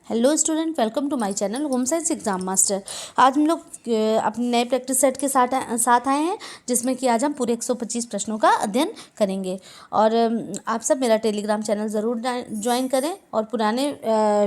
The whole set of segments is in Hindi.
Hello student, welcome to my channel home science exam master. आज हम लोग अपने नए प्रैक्टिस सेट के साथ आए हैं, जिसमें कि आज हम पूरे 125 प्रश्नों का अध्ययन करेंगे। और आप सब मेरा टेलीग्राम चैनल ज़रूर ज्वाइन करें और पुराने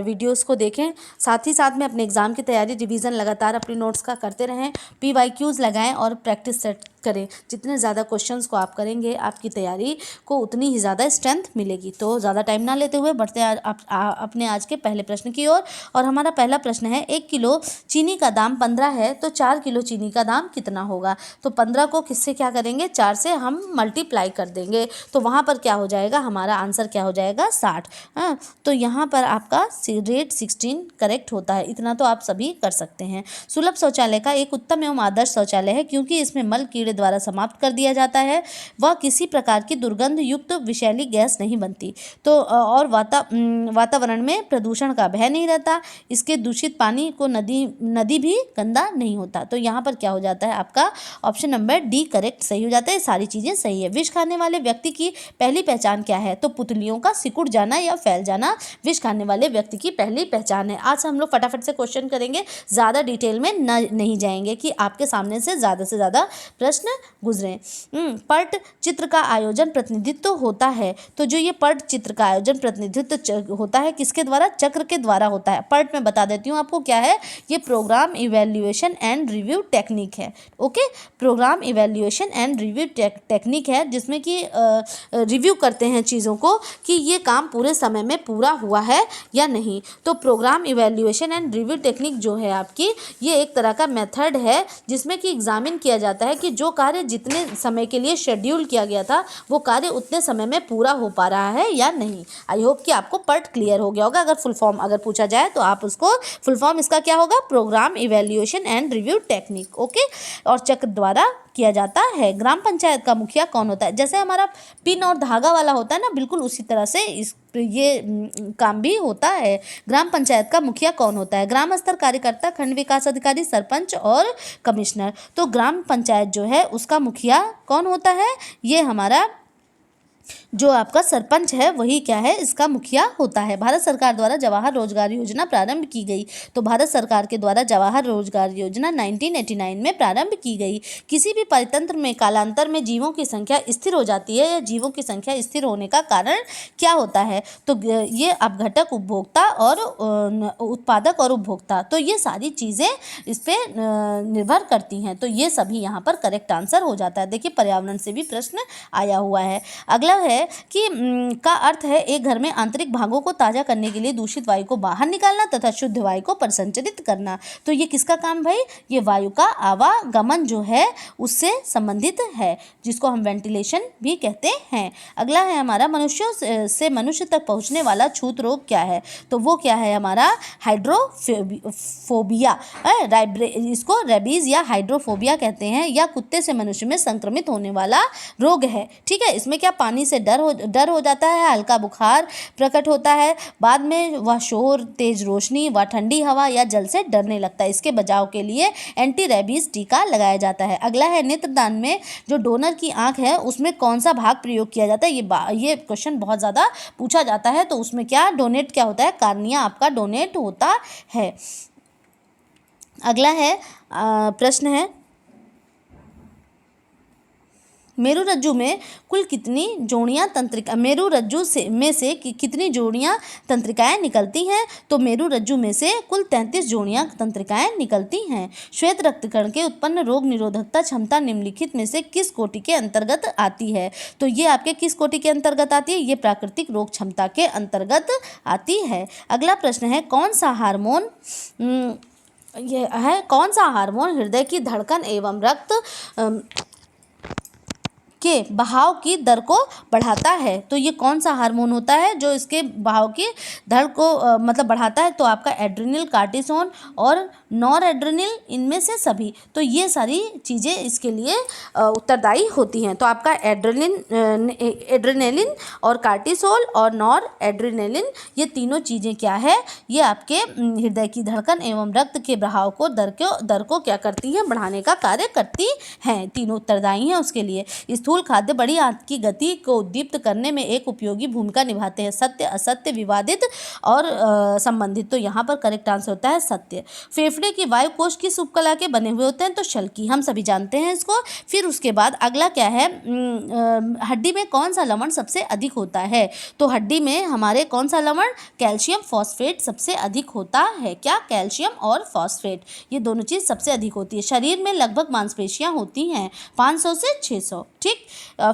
वीडियोस को देखें। साथ ही साथ में अपने एग्ज़ाम की तैयारी रिवीजन लगातार अपने नोट्स का करते रहें। PYQs लगाएं और प्रैक्टिस सेट करें। जितने ज़्यादा क्वेश्चंस को आप करेंगे, आपकी तैयारी को उतनी ही ज़्यादा स्ट्रेंथ मिलेगी। तो ज़्यादा टाइम ना लेते हुए बढ़ते हैं अपने आज के पहले प्रश्न की ओर। और हमारा पहला प्रश्न है, 1 किलो चीनी का दाम 15 है तो 4 किलो चीनी का दाम कितना होगा। तो 15 को किससे क्या करेंगे, 4 से हम मल्टीप्लाई कर देंगे। तो वहाँ पर क्या हो जाएगा, हमारा आंसर क्या हो जाएगा, 60। हाँ, तो यहाँ पर आपका रेट 16 करेक्ट होता है। इतना तो आप सभी कर सकते हैं। सुलभ शौचालय का एक उत्तम एवं आदर्श शौचालय है क्योंकि इसमें मल कीड़े द्वारा समाप्त कर दिया जाता है। वह किसी प्रकार की दुर्गंध युक्त विषैली गैस नहीं बनती। तो और वातावरण में प्रदूषण का भय नहीं रहता। इसके दूषित पानी को नदी भी गंदा नहीं होता। तो यहाँ पर क्या हो जाता है, आपका ऑप्शन नंबर डी करेक्ट सही हो जाता है। सारी चीज़ें सही है। विष खाने वाले व्यक्ति की पहली पहचान क्या है। तो पुतलियों का सिकुड़ जाना या फैल जाना विष खाने वाले व्यक्ति की पहली पहचान है। आज हम लोग फटाफट से क्वेश्चन करेंगे, ज़्यादा डिटेल में नहीं जाएंगे कि आपके सामने से ज़्यादा प्रश्न गुजरे। पट चित्र का आयोजन प्रतिनिधित्व होता है। तो जो ये पट चित्र का आयोजन प्रतिनिधित्व होता है, किसके द्वारा, चक्र के द्वारा होता है। पट में बता देती हूँ आपको क्या है, ये program evaluation and review technique है। Okay, program evaluation and review technique है, जिसमें कि रिव्यू करते हैं चीज़ों को कि ये काम पूरे समय में पूरा हुआ है या नहीं। तो program evaluation and review technique जो है आपकी, ये एक तरह का मेथड है जिसमें कि एग्जामिन किया जाता है कि जो कार्य जितने समय के लिए शेड्यूल किया गया था, वो कार्य उतने समय में पूरा हो पा रहा है या नहीं। आई होप कि आपको पट क्लियर हो गया होगा। अगर फुल फॉर्म अगर पूछा जाए तो आप उसको, फुल फॉर्म इसका क्या होगा, program evaluation and review technique. Okay, और चक्र द्वारा किया जाता है। ग्राम पंचायत का मुखिया कौन होता है। जैसे हमारा पिन और धागा वाला होता है ना, बिल्कुल उसी तरह से ये काम भी होता है। ग्राम पंचायत का मुखिया कौन होता है। ग्राम स्तर कार्यकर्ता, खंड विकास अधिकारी, सरपंच और कमिश्नर। तो ग्राम पंचायत जो है उसका मुखिया कौन होता है, ये हमारा जो आपका सरपंच है वही क्या है, इसका मुखिया होता है। भारत सरकार द्वारा जवाहर रोजगार योजना प्रारंभ की गई। तो भारत सरकार के द्वारा जवाहर रोजगार योजना 1989 में प्रारंभ की गई। किसी भी परितंत्र में कालांतर में जीवों की संख्या स्थिर हो जाती है या जीवों की संख्या स्थिर होने का कारण क्या होता है। तो ये अपघटक, उपभोक्ता और उत्पादक और उपभोक्ता, तो ये सारी चीज़ें इस पर निर्भर करती हैं। तो ये सभी यहाँ पर करेक्ट आंसर हो जाता है। देखिए, पर्यावरण से भी प्रश्न आया हुआ है। अगला है कि का अर्थ है एक घर में आंतरिक भागों को ताजा करने के लिए दूषित वायु को बाहर निकालना तथा शुद्ध वायु को परिसंचरित करना। तो ये किसका काम भाई, ये वायु का आवागमन जो है उससे संबंधित है, जिसको हम वेंटिलेशन भी कहते हैं। अगला है हमारा, मनुष्यों से मनुष्य तक पहुंचने वाला छूत रोग क्या है। तो वो क्या है हमारा, हाइड्रोफोबिया। इसको रेबीज या हाइड्रोफोबिया कहते हैं, या कुत्ते से मनुष्य में संक्रमित होने वाला रोग है। ठीक है, इसमें क्या पानी से डर हो जाता है, हल्का बुखार प्रकट होता है, बाद में वह शोर, तेज रोशनी व ठंडी हवा या जल से डरने लगता है। इसके बचाव के लिए एंटी रेबीज टीका लगाया जाता है। अगला है, नेत्रदान में जो डोनर की आंख है उसमें कौन सा भाग प्रयोग किया जाता है। ये क्वेश्चन बहुत ज़्यादा पूछा जाता है। तो उसमें क्या डोनेट क्या होता है, कार्निया आपका डोनेट होता है। अगला है प्रश्न है, मेरुरज्जु में कुल कितनी जोड़ियां तंत्रिका, मेरुरज्जु में से कितनी जोड़ियां तंत्रिकाएं निकलती हैं। तो मेरुरज्जु में से कुल 33 जोड़ियां तंत्रिकाएं निकलती हैं। श्वेत रक्तकण के उत्पन्न रोग निरोधकता क्षमता निम्नलिखित में से किस कोटि के अंतर्गत आती है। तो ये आपके किस कोटि के अंतर्गत आती है, ये प्राकृतिक रोग क्षमता के अंतर्गत आती है। अगला प्रश्न है, कौन सा हार्मोन हृदय की धड़कन एवं रक्त के बहाव की दर को बढ़ाता है। तो ये कौन सा हार्मोन होता है जो इसके बहाव की दर को मतलब बढ़ाता है। तो आपका एड्रिनल, कार्टिसोन और नॉर एड्रिनल, इनमें से सभी। तो ये सारी चीज़ें इसके लिए उत्तरदायी होती हैं। तो आपका एड्रेनलिन और कार्टिसोल और नॉर एड्रिनलिन, ये तीनों चीज़ें क्या है, ये आपके हृदय की धड़कन एवं रक्त के बहाव को दर को क्या करती हैं, बढ़ाने का कार्य करती हैं। तीनों उत्तरदायी हैं उसके लिए। इस स्थूल खाद्य बड़ी आंत की गति को उद्दीप्त करने में एक उपयोगी भूमिका निभाते हैं। सत्य, असत्य, विवादित और संबंधित। तो यहाँ पर करेक्ट आंसर होता है सत्य। फेफड़े की वायु कोश किस उपकला के बने हुए होते हैं? तो शल की, हम सभी जानते हैं इसको। फिर उसके बाद अगला क्या है, हड्डी में कौन सा लवण सबसे अधिक होता है? तो हड्डी में हमारे कौन सा लवण? कैल्शियम फॉस्फेट सबसे अधिक होता है। क्या? कैल्शियम और फॉस्फेट, ये दोनों चीज सबसे अधिक होती है। शरीर में लगभग मांसपेशियां होती हैं 500 से 600। ठीक।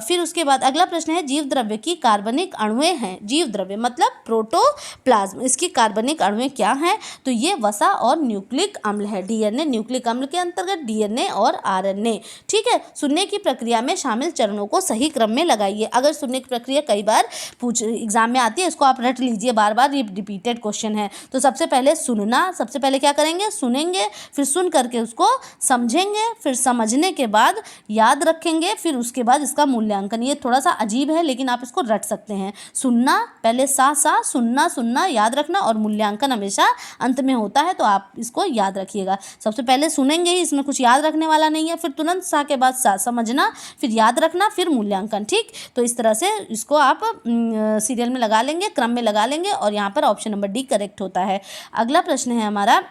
फिर उसके बाद अगला प्रश्न है, जीव द्रव्य की कार्बनिक अणुएं हैं। जीव द्रव्य मतलब प्रोटोप्लाज्म, इसकी कार्बनिक अणुएं क्या हैं? तो ये वसा और न्यूक्लिक अम्ल है। डीएनए, न्यूक्लिक अम्ल के अंतर्गत डीएनए और आरएनए। ठीक है। सुनने की प्रक्रिया में शामिल चरणों को सही क्रम में लगाइए। अगर सुनने की प्रक्रिया कई बार एग्जाम में आती है, इसको आप रट लीजिए, बार बार ये रिपीटेड क्वेश्चन है। तो सबसे पहले सुनना, सबसे पहले क्या करेंगे? सुनेंगे, फिर सुन करके उसको समझेंगे, फिर समझने के बाद याद रखेंगे, फिर उसके बाद इसका मूल्यांकन। ये थोड़ा सा अजीब है लेकिन आप इसको रट सकते हैं। सुनना, पहले सा सुनना सुनना याद रखना, और मूल्यांकन हमेशा अंत में होता है, तो आप इसको याद रखिएगा। सबसे पहले सुनेंगे ही, इसमें कुछ याद रखने वाला नहीं है। फिर तुरंत सा के बाद सा, समझना, फिर याद रखना, फिर मूल्यांकन। ठीक। तो इस तरह से इसको आप सीरियल में लगा लेंगे, क्रम में लगा लेंगे, और यहाँ पर ऑप्शन नंबर डी करेक्ट होता है। अगला प्रश्न है हमारा,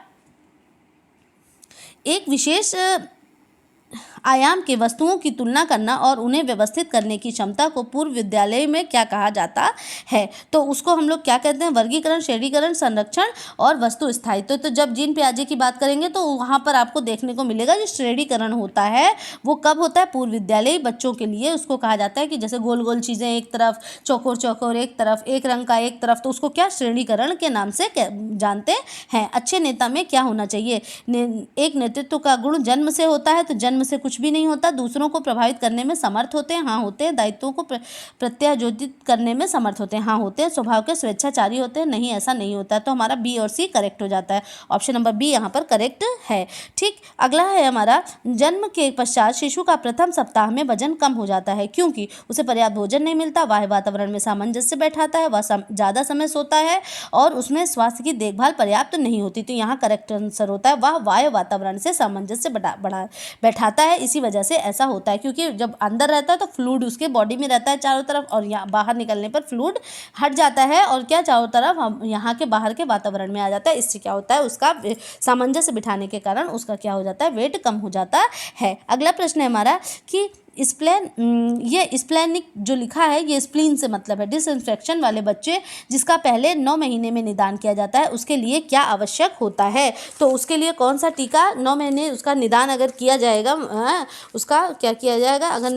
एक विशेष आयाम के वस्तुओं की तुलना करना और उन्हें व्यवस्थित करने की क्षमता को पूर्व विद्यालय में क्या कहा जाता है? तो उसको हम लोग क्या कहते हैं? वर्गीकरण, श्रेणीकरण, संरक्षण और वस्तु स्थायित्व। तो जब जीन पियाजे की बात करेंगे तो वहाँ पर आपको देखने को मिलेगा जो श्रेणीकरण होता है वो कब होता है? पूर्व विद्यालयी बच्चों के लिए उसको कहा जाता है कि जैसे गोल गोल चीज़ें एक तरफ, चौकोर चौकोर एक तरफ, एक रंग का एक तरफ, तो उसको क्या श्रेणीकरण के नाम से जानते हैं। अच्छे नेता में क्या होना चाहिए? एक नेतृत्व का गुण जन्म से होता है, तो जन्म से कुछ भी नहीं होता। दूसरों को प्रभावित करने में समर्थ होते हैं, हाँ होते हैं। दायित्वों को प्रत्यायोजित करने में समर्थ होते हैं, हाँ होते हैं। स्वभाव के स्वेच्छाचारी होते हैं, नहीं ऐसा नहीं होता। तो हमारा बी और सी करेक्ट हो जाता है। ऑप्शन नंबर बी यहाँ पर करेक्ट है। ठीक। अगला है हमारा, जन्म के पश्चात शिशु का प्रथम सप्ताह में वजन कम हो जाता है क्योंकि उसे पर्याप्त भोजन नहीं मिलता, बाह्य वातावरण में सामंजस्य बैठाता है, वह ज़्यादा समय सोता है और उसमें स्वास्थ्य की देखभाल पर्याप्त नहीं होती। तो यहाँ करेक्ट आंसर होता है, वह वायु वातावरण से सामंजस्य बैठाता है। इसी वजह से ऐसा होता है क्योंकि जब अंदर रहता है तो फ्लूइड उसके बॉडी में रहता है चारों तरफ, और यहाँ बाहर निकलने पर फ्लूइड हट जाता है और क्या चारों तरफ हम यहाँ के बाहर के वातावरण में आ जाता है। इससे क्या होता है? उसका सामंजस्य बिठाने के कारण उसका क्या हो जाता है? वेट कम हो जाता है। अगला प्रश्न है हमारा कि ये स्प्लेनिक जो लिखा है ये स्प्लीन से मतलब है। डिसइंफेक्शन वाले बच्चे जिसका पहले 9 महीने में निदान किया जाता है उसके लिए क्या आवश्यक होता है? तो उसके लिए कौन सा टीका 9 महीने उसका निदान अगर किया जाएगा, उसका क्या किया जाएगा? अगर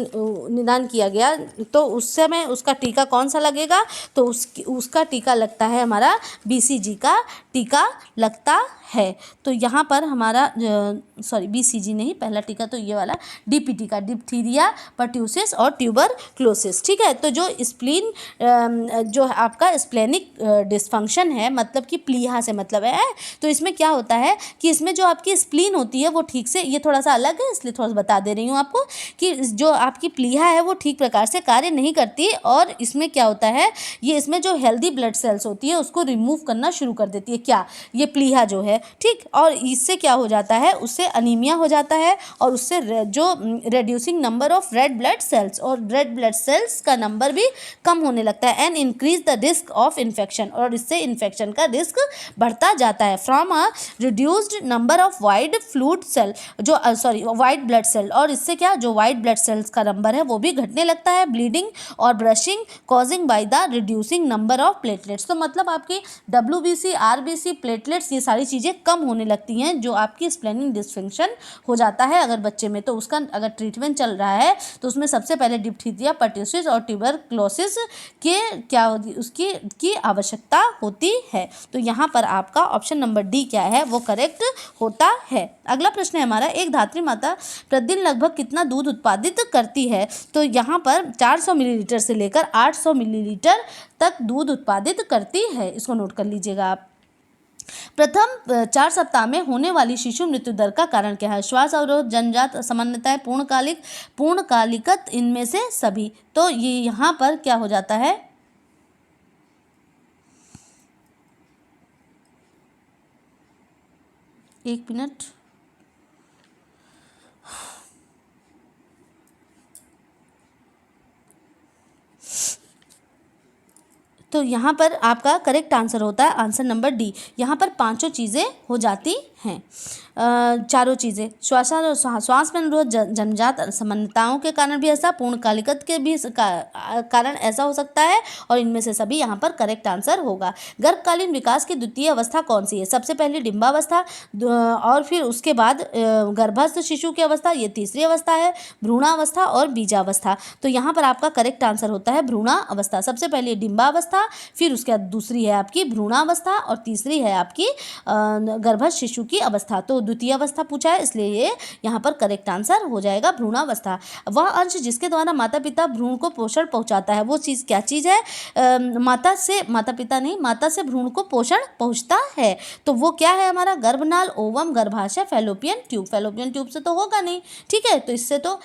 निदान किया गया तो उस समय उसका टीका कौन सा लगेगा? तो उसका टीका लगता है हमारा BCG का टीका लगता है। तो यहाँ पर हमारा BCG नहीं, पहला टीका तो ये वाला DPT का, डिप्थीरिया, पर्ट्यूसिस और ट्यूबरक्लोसिस। ठीक है। तो जो स्प्लीन जो आपका स्प्लेनिक डिस्फंक्शन है, मतलब कि प्लीहा से मतलब है, तो इसमें क्या होता है कि इसमें जो आपकी स्प्लीन होती है वो ठीक से, ये थोड़ा सा अलग है इसलिए थोड़ा सा बता दे रही हूँ आपको कि जो आपकी प्लीहा है वो ठीक प्रकार से कार्य नहीं करती, और इसमें क्या होता है, ये इसमें जो हेल्दी ब्लड सेल्स होती है उसको रिमूव करना शुरू कर देती है। क्या? ये प्लीहा जो है। ठीक। और इससे क्या हो जाता है? उससे अनीमिया हो जाता है, और उससे जो reducing number of red blood cells, और रेड ब्लड सेल्स का नंबर भी कम होने लगता है, and increase the risk of infection, और इससे इन्फेक्शन का रिस्क बढ़ता जाता है। From a reduced number of white fluid cell, जो वाइट ब्लड सेल, और इससे क्या, जो वाइट ब्लड सेल्स का नंबर है वो भी घटने लगता है। ब्लीडिंग और bruising causing by the reducing number of platelets, तो मतलब आपकी WBC, RBC, प्लेटलेट्स, ये सारी चीज़ें कम होने लगती हैं जो आपकी स्प्लेनिक डिस्फंक्शन हो जाता है अगर बच्चे में। तो उसका अगर ट्रीटमेंट चल रहा है तो उसमें सबसे पहले डिप्थीरिया, पर्ट्यूसिस और ट्यूबरक्लोसिस के क्या होती, उसकी की आवश्यकता होती है। तो यहाँ पर आपका ऑप्शन नंबर डी क्या है? वो करेक्ट होता है। अगला प्रश्न है हमारा, एक धात्री माता प्रतिदिन लगभग कितना दूध उत्पादित करती है? तो यहाँ पर 400 मिलीलीटर से लेकर 800 मिलीलीटर तक दूध उत्पादित करती है। इसको नोट कर लीजिएगा आप। प्रथम 4 सप्ताह में होने वाली शिशु मृत्यु दर का कारण क्या है? श्वास अवरोध, जन्मजात असमानताएं, पूर्णकालिकत, इनमें से सभी। तो ये यहाँ पर क्या हो जाता है? एक मिनट, तो यहाँ पर आपका करेक्ट आंसर होता है आंसर नंबर डी। यहाँ पर पांचों चीज़ें हो जाती हैं, चारों चीज़ें। श्वास में अनुरोध जन्मजात असमानताओं के कारण भी ऐसा, पूर्णकालिकता के भी कारण ऐसा हो सकता है, और इनमें से सभी यहाँ पर करेक्ट आंसर होगा। गर्भकालीन विकास की द्वितीय अवस्था कौन सी है? सबसे पहले डिंबावस्था, और फिर उसके बाद गर्भस्थ शिशु की अवस्था, ये तीसरी अवस्था है, भ्रूणावस्था और बीजावस्था। तो यहाँ पर आपका करेक्ट आंसर होता है भ्रूणावस्था। सबसे पहले डिंबावस्था, फिर उसके बाद दूसरी है आपकी भ्रूणावस्था, और तीसरी है आपकी गर्भस्थ शिशु की अवस्था। तो द्वितीय अवस्था पूछा है, इसलिए ये यहाँ पर करेक्ट आंसर हो जाएगा भ्रूणावस्था। वह अंश जिसके द्वारा माता पिता भ्रूण को पोषण पहुँचाता है, वो चीज़ क्या चीज़ है? माता से भ्रूण को पोषण पहुँचता है, तो वो क्या है हमारा? गर्भनाल, ओवम, गर्भाशय, फैलोपियन ट्यूब। फैलोपियन ट्यूब से तो होगा नहीं, ठीक है, तो इससे तो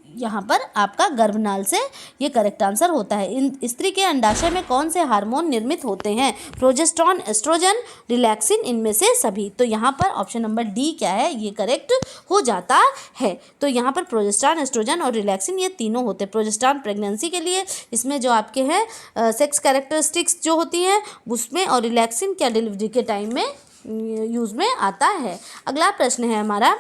यहाँ पर आपका गर्भनाल से ये करेक्ट आंसर होता है। इन स्त्री के अंडाशय में कौन से हार्मोन निर्मित होते हैं? प्रोजेस्टेरॉन, एस्ट्रोजन, रिलैक्सिन, इनमें से सभी। तो यहाँ पर ऑप्शन नंबर डी क्या है? ये करेक्ट हो जाता है। तो यहाँ पर प्रोजेस्टेरॉन, एस्ट्रोजन और रिलैक्सिन ये तीनों होते हैं। प्रोजेस्टेरॉन प्रेगनेंसी के लिए, इसमें जो आपके हैं सेक्स कैरेक्टरिस्टिक्स जो होती हैं उसमें, और रिलैक्सिन क्या डिलीवरी के टाइम में यूज़ में आता है। अगला प्रश्न है हमारा,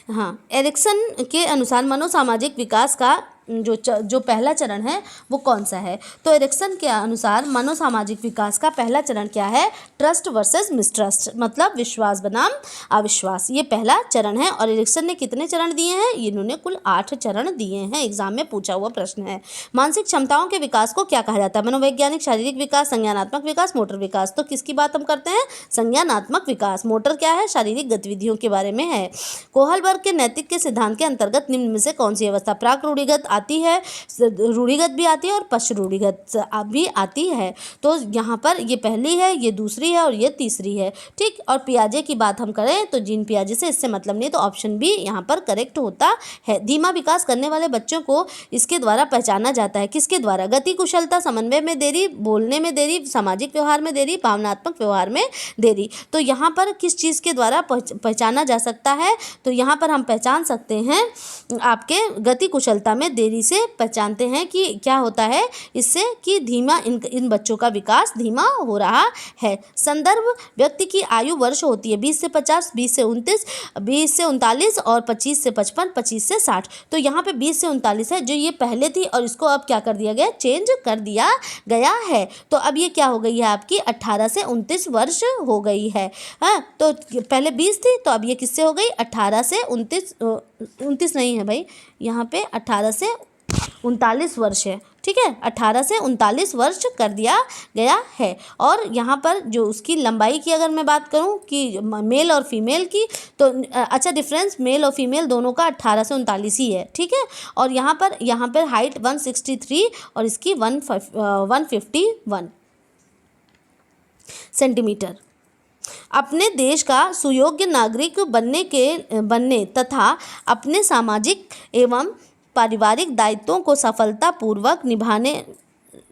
हाँ, एरिक्सन के अनुसार मनोसामाजिक विकास का जो पहला चरण है वो कौन सा है? तो एरिक्सन के अनुसार मनोसामाजिक विकास का पहला चरण क्या है? ट्रस्ट वर्सेस मिसट्रस्ट, मतलब विश्वास बनाम अविश्वास, ये पहला चरण है। और एरिक्सन ने कितने चरण दिए हैं? इन्होंने कुल 8 चरण दिए हैं। एग्जाम में पूछा हुआ प्रश्न है। मानसिक क्षमताओं के विकास को क्या कहा जाता है? मनोवैज्ञानिक, शारीरिक विकास, संज्ञानात्मक विकास, मोटर विकास। तो किसकी बात हम करते हैं? संज्ञानात्मक विकास। मोटर क्या है? शारीरिक गतिविधियों के बारे में है। कोहलबर्ग के नैतिक के सिद्धांत के अंतर्गत निम्न में से कौन सी अवस्था प्राक रूढ़िगत आती है, रूढ़िगत भी आती है और पश्च रूढ़िगत भी आती है? तो यहाँ पर ये पहली है, ये दूसरी है और ये तीसरी है, ठीक। और पियाजे की बात हम करें तो जीन पियाजे से इससे मतलब नहीं, तो ऑप्शन बी यहाँ पर करेक्ट होता है। धीमा विकास करने वाले बच्चों को इसके द्वारा पहचाना जाता है। किसके द्वारा? गति कुशलता, समन्वय में देरी, बोलने में देरी, सामाजिक व्यवहार में देरी, भावनात्मक व्यवहार में देरी। तो यहाँ पर किस चीज़ के द्वारा पहचाना जा सकता है? तो यहाँ पर हम पहचान सकते हैं आपके गति कुशलता में देरी से पहचानते हैं कि क्या होता है इससे, कि धीमा इन बच्चों का विकास धीमा हो रहा है। संदर्भ व्यक्ति की आयु वर्ष होती है 20 से 50, 20 से 29, 20 से 39 और 25 से 55, 25 से 60। तो यहाँ पे 20 से 39 है, जो ये पहले थी और इसको अब क्या कर दिया गया? चेंज कर दिया गया है। तो अब ये क्या हो गई है आपकी? 18 से 29 वर्ष हो गई है। हाँ, तो पहले 20 थी, तो अब ये किससे हो गई? 18 से 29 नहीं है भाई, यहाँ पे 18 से 39 वर्ष है, ठीक है। 18 से 39 वर्ष कर दिया गया है। और यहाँ पर जो उसकी लंबाई की अगर मैं बात करूँ कि मेल और फीमेल की, तो अच्छा डिफरेंस मेल और फीमेल दोनों का 18 से 39 ही है, ठीक है। और यहाँ पर हाइट 163 और इसकी 151 सेंटीमीटर। अपने देश का सुयोग्य नागरिक बनने तथा अपने सामाजिक एवं पारिवारिक दायित्वों को सफलतापूर्वक निभाने,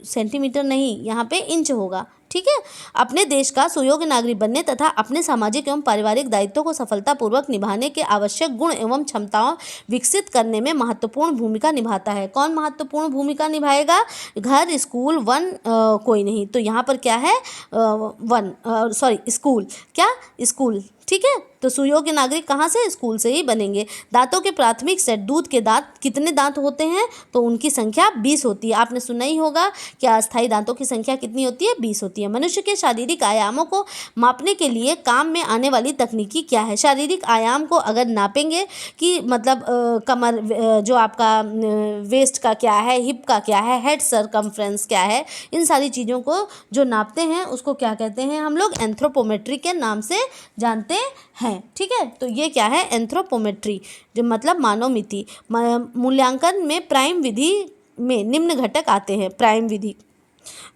सेंटीमीटर नहीं, यहाँ पे इंच होगा, ठीक है। अपने देश का सुयोग्य नागरिक बनने तथा अपने सामाजिक एवं पारिवारिक दायित्वों को सफलतापूर्वक निभाने के आवश्यक गुण एवं क्षमताओं विकसित करने में महत्वपूर्ण भूमिका निभाता है। कौन महत्वपूर्ण भूमिका निभाएगा? घर, स्कूल, वन, कोई नहीं। तो यहाँ पर क्या है? स्कूल, क्या? स्कूल, ठीक है। तो सुयोग्य नागरिक कहाँ से? स्कूल से ही बनेंगे। दांतों के प्राथमिक सेट, दूध के दांत, कितने दांत होते हैं? तो उनकी संख्या 20 होती है। आपने सुना ही होगा कि अस्थायी दांतों की संख्या कितनी होती है? 20 होती है। मनुष्य के शारीरिक आयामों को मापने के लिए काम में आने वाली तकनीकी क्या है? शारीरिक आयाम को अगर नापेंगे कि मतलब कमर, जो आपका वेस्ट का क्या है, हिप का क्या है, हेड सरकमफ्रेंस क्या है, इन सारी चीज़ों को जो नापते हैं उसको क्या कहते हैं? हम लोग एंथ्रोपोमेट्री के नाम से जानते हैं, ठीक है। तो ये क्या है? एंथ्रोपोमेट्री, जो मतलब मानवमिति। मूल्यांकन में प्राइम विधि में निम्न घटक आते हैं। प्राइम विधि,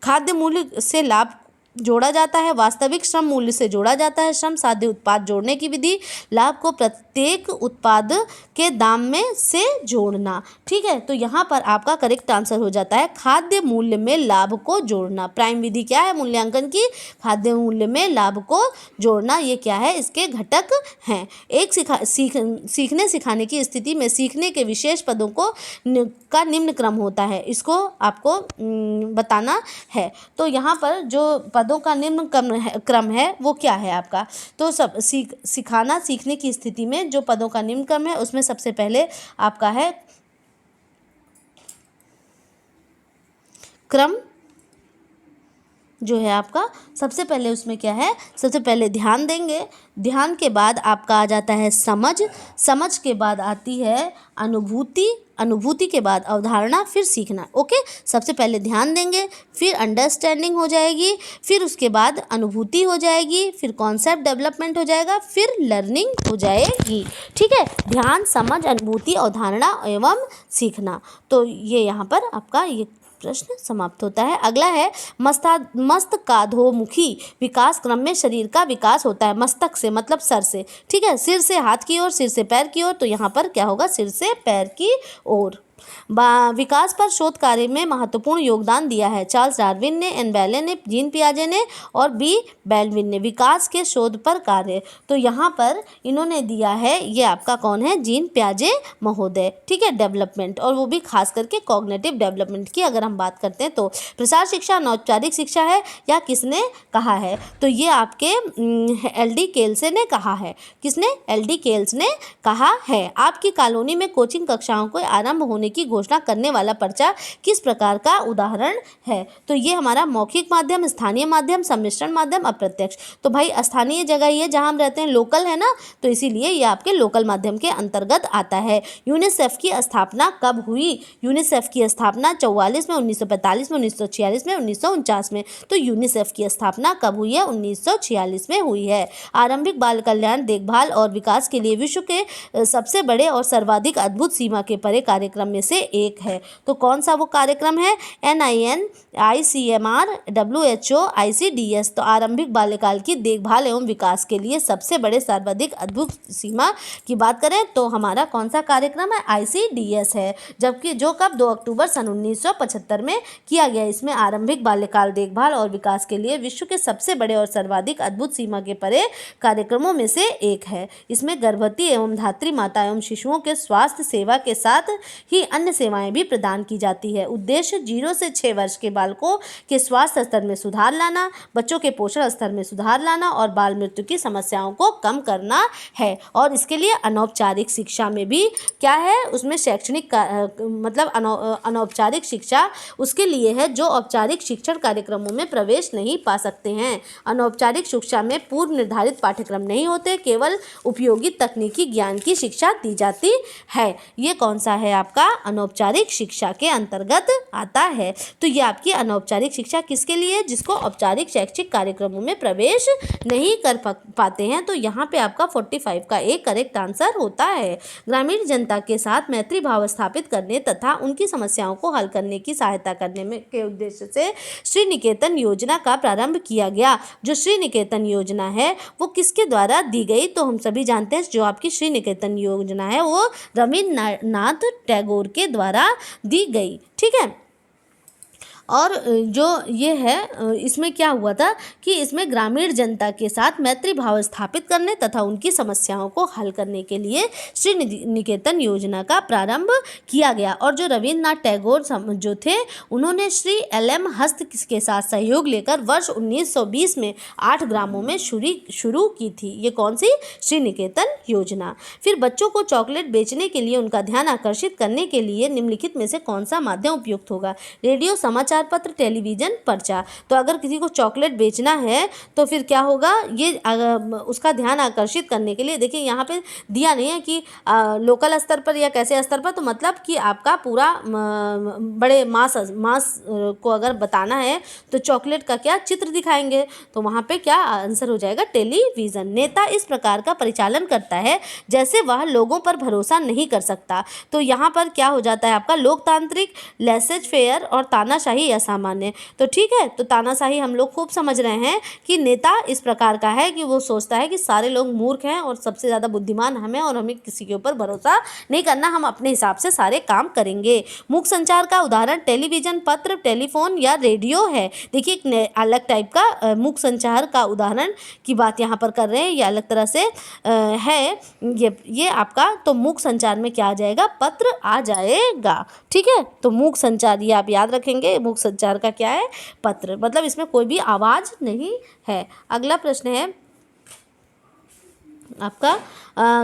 खाद्य मूल्य से लाभ जोड़ा जाता है, वास्तविक श्रम मूल्य से जोड़ा जाता है, श्रम साध्य उत्पाद जोड़ने की विधि, लाभ को प्रत्येक उत्पाद के दाम में से जोड़ना। ठीक है, तो यहाँ पर आपका करेक्ट आंसर हो जाता है खाद्य मूल्य में लाभ को जोड़ना। प्राइम विधि क्या है मूल्यांकन की? खाद्य मूल्य में लाभ को जोड़ना। ये क्या है? इसके घटक हैं। एक सीखने सिखाने की स्थिति में सीखने के विशेष पदों का निम्न क्रम होता है, इसको आपको बताना है। तो यहाँ पर जो पदों का निम्न क्रम है वो क्या है आपका? तो सब सिखाना सीखने की स्थिति में जो पदों का निम्न क्रम है उसमें सबसे पहले आपका है क्रम जो है आपका, सबसे पहले उसमें क्या है? सबसे पहले ध्यान देंगे, ध्यान के बाद आपका आ जाता है समझ, समझ के बाद आती है अनुभूति, अनुभूति के बाद अवधारणा, फिर सीखना। ओके, सबसे पहले ध्यान देंगे, फिर अंडरस्टैंडिंग हो जाएगी, फिर उसके बाद अनुभूति हो जाएगी, फिर कॉन्सेप्ट डेवलपमेंट हो जाएगा, फिर लर्निंग हो जाएगी। ठीक है, ध्यान, समझ, अनुभूति, अवधारणा एवं सीखना। तो ये यहाँ पर आपका ये प्रश्न समाप्त होता है। अगला है मस्तकाधोमुखी विकास क्रम में शरीर का विकास होता है। मस्तक से मतलब सर से, ठीक है, सिर से हाथ की ओर, सिर से पैर की ओर, तो यहाँ पर क्या होगा? सिर से पैर की ओर। विकास पर शोध कार्य में महत्वपूर्ण योगदान दिया है चार्ल्स डार्विन ने, एन बेले ने, जीन पियाजे ने और बी बेल्विन ने। विकास के शोध पर कार्य, तो यहाँ पर इन्होंने दिया है, ये आपका कौन है? जीन पियाजे महोदय। ठीक है, डेवलपमेंट, और वो भी खास करके कॉग्निटिव डेवलपमेंट की अगर हम बात करते हैं तो। प्रसार शिक्षा अनौपचारिक शिक्षा है या किसने कहा है? तो ये आपके LD केल्से ने कहा है। किसने? LD केल्स ने कहा है। आपकी कॉलोनी में कोचिंग कक्षाओं को आरंभ होने की घोषणा करने वाला पर्चा किस प्रकार का उदाहरण है? तो ये हमारा मौखिक माध्यम, स्थानीय माध्यम, सम्मिश्रण माध्यम, अप्रत्यक्ष। तो भाई स्थानीय जगह ये जहां हम रहते हैं, लोकल है ना, तो इसीलिए ये आपके लोकल माध्यम के अंतर्गत आता है। यूनिसेफ की स्थापना कब हुई? यूनिसेफ की स्थापना 44 में, 1945 में, 1946 में, 1949 में। तो यूनिसेफ की स्थापना कब हुई है? 1946 में हुई है। आरंभिक बाल कल्याण, देखभाल और विकास के लिए विश्व के सबसे बड़े और सर्वाधिक अद्भुत सीमा के परे कार्यक्रम में से एक है। तो कौन सा वो कार्यक्रम है? NIN, ICMR, WHO, ICDS। तो आरंभिक बाल्यकाल की देखभाल एवं विकास के लिए सबसे बड़े सर्वाधिक अद्भुत सीमा की बात करें तो हमारा कौन सा कार्यक्रम है? ICDS है। जबकि जो कब 2 अक्टूबर सन 1975 में किया गया। इसमें आरंभिक बाल्यकाल देखभाल और विकास के लिए विश्व के सबसे बड़े और सर्वाधिक अद्भुत सीमा के परे कार्यक्रमों में से एक है। इसमें गर्भवती एवं धात्री माता एवं शिशुओं के स्वास्थ्य सेवा के साथ ही अन्य सेवाएं भी प्रदान की जाती है। उद्देश्य 0 से 6 वर्ष के बालकों के स्वास्थ्य स्तर में सुधार लाना, बच्चों के पोषण स्तर में सुधार लाना और बाल मृत्यु की समस्याओं को कम करना है। और इसके लिए अनौपचारिक शिक्षा में भी क्या है? उसमें शैक्षणिक मतलब अनौपचारिक शिक्षा उसके लिए है जो औपचारिक शिक्षण कार्यक्रमों में प्रवेश नहीं पा सकते हैं। अनौपचारिक शिक्षा में पूर्व निर्धारित पाठ्यक्रम नहीं होते, केवल उपयोगी तकनीकी ज्ञान की शिक्षा दी जाती है। ये कौन सा है आपका? अनौपचारिक शिक्षा के अंतर्गत आता है। तो ये आपकी अनौपचारिक शिक्षा किसके लिए? जिसको औपचारिक शैक्षिक कार्यक्रमों में प्रवेश नहीं कर पाते हैं। तो यहाँ पे आपका 45 का एक करेक्ट आंसर होता है। ग्रामीण जनता के साथ मैत्री भाव स्थापित करने तथा उनकी समस्याओं को हल करने की सहायता करने में के उद्देश्य से श्री निकेतन योजना का प्रारंभ किया गया। जो श्री निकेतन योजना है वो किसके द्वारा दी गई? तो हम सभी जानते हैं जो आपकी श्री निकेतन योजना है वो रविन्द्रनाथ टैगोर के द्वारा दी गई। ठीक है, और जो ये है इसमें क्या हुआ था कि इसमें ग्रामीण जनता के साथ मैत्री भाव स्थापित करने तथा उनकी समस्याओं को हल करने के लिए श्री निकेतन योजना का प्रारंभ किया गया। और जो रविन्द्रनाथ टैगोर जो थे उन्होंने श्री LM हस्त के साथ सहयोग लेकर वर्ष 1920 में 8 ग्रामों में शुरू की थी। ये कौन सी? श्री निकेतन योजना। फिर बच्चों को चॉकलेट बेचने के लिए उनका ध्यान आकर्षित करने के लिए निम्नलिखित में से कौन सा माध्यम उपयुक्त होगा? रेडियो, समाचार पत्र, टेलीविजन, पर्चा। तो अगर किसी को चॉकलेट बेचना है तो फिर क्या होगा? ये उसका ध्यान आकर्षित करने के लिए, देखिए यहाँ पे दिया नहीं है कि लोकल स्तर पर या कैसे स्तर पर, तो मतलब कि आपका पूरा बड़े मास को अगर बताना है तो चॉकलेट का क्या चित्र दिखाएंगे, तो वहाँ पे क्या आंसर हो जाएगा? टेलीविजन। नेता इस प्रकार का परिचालन करता है जैसे वह लोगों पर भरोसा नहीं कर सकता। तो यहाँ पर क्या हो जाता है आपका? लोकतांत्रिक, लेसेज फेयर और तानाशाही तानाशाही या सामान्य। तो ठीक है, तो तानाशाही हम लोग खूब समझ रहे हैं कि नेता इस प्रकार का है कि वो सोचता है कि सारे लोग मूर्ख हैं और सबसे ज़्यादा बुद्धिमान हम हैं और हमें किसी के ऊपर भरोसा नहीं करना, हम अपने हिसाब से सारे काम करेंगे। मूक संचार का उदाहरण टेलीविज़न, पत्र, टेलीफोन या रेडियो है। देखिए एक अलग टाइप का मूक संचार का उदाहरण की बात यहाँ पर कर रहे हैं, ये अलग तरह से है ये आपका। तो मूक संचार में क्या आ जाएगा? पत्र आ जाएगा। ठीक है, तो मूक संचार ये आप याद रखेंगे, मूक संचार का क्या है? पत्र, मतलब इसमें कोई भी आवाज़ नहीं है। अगला प्रश्न है आपका,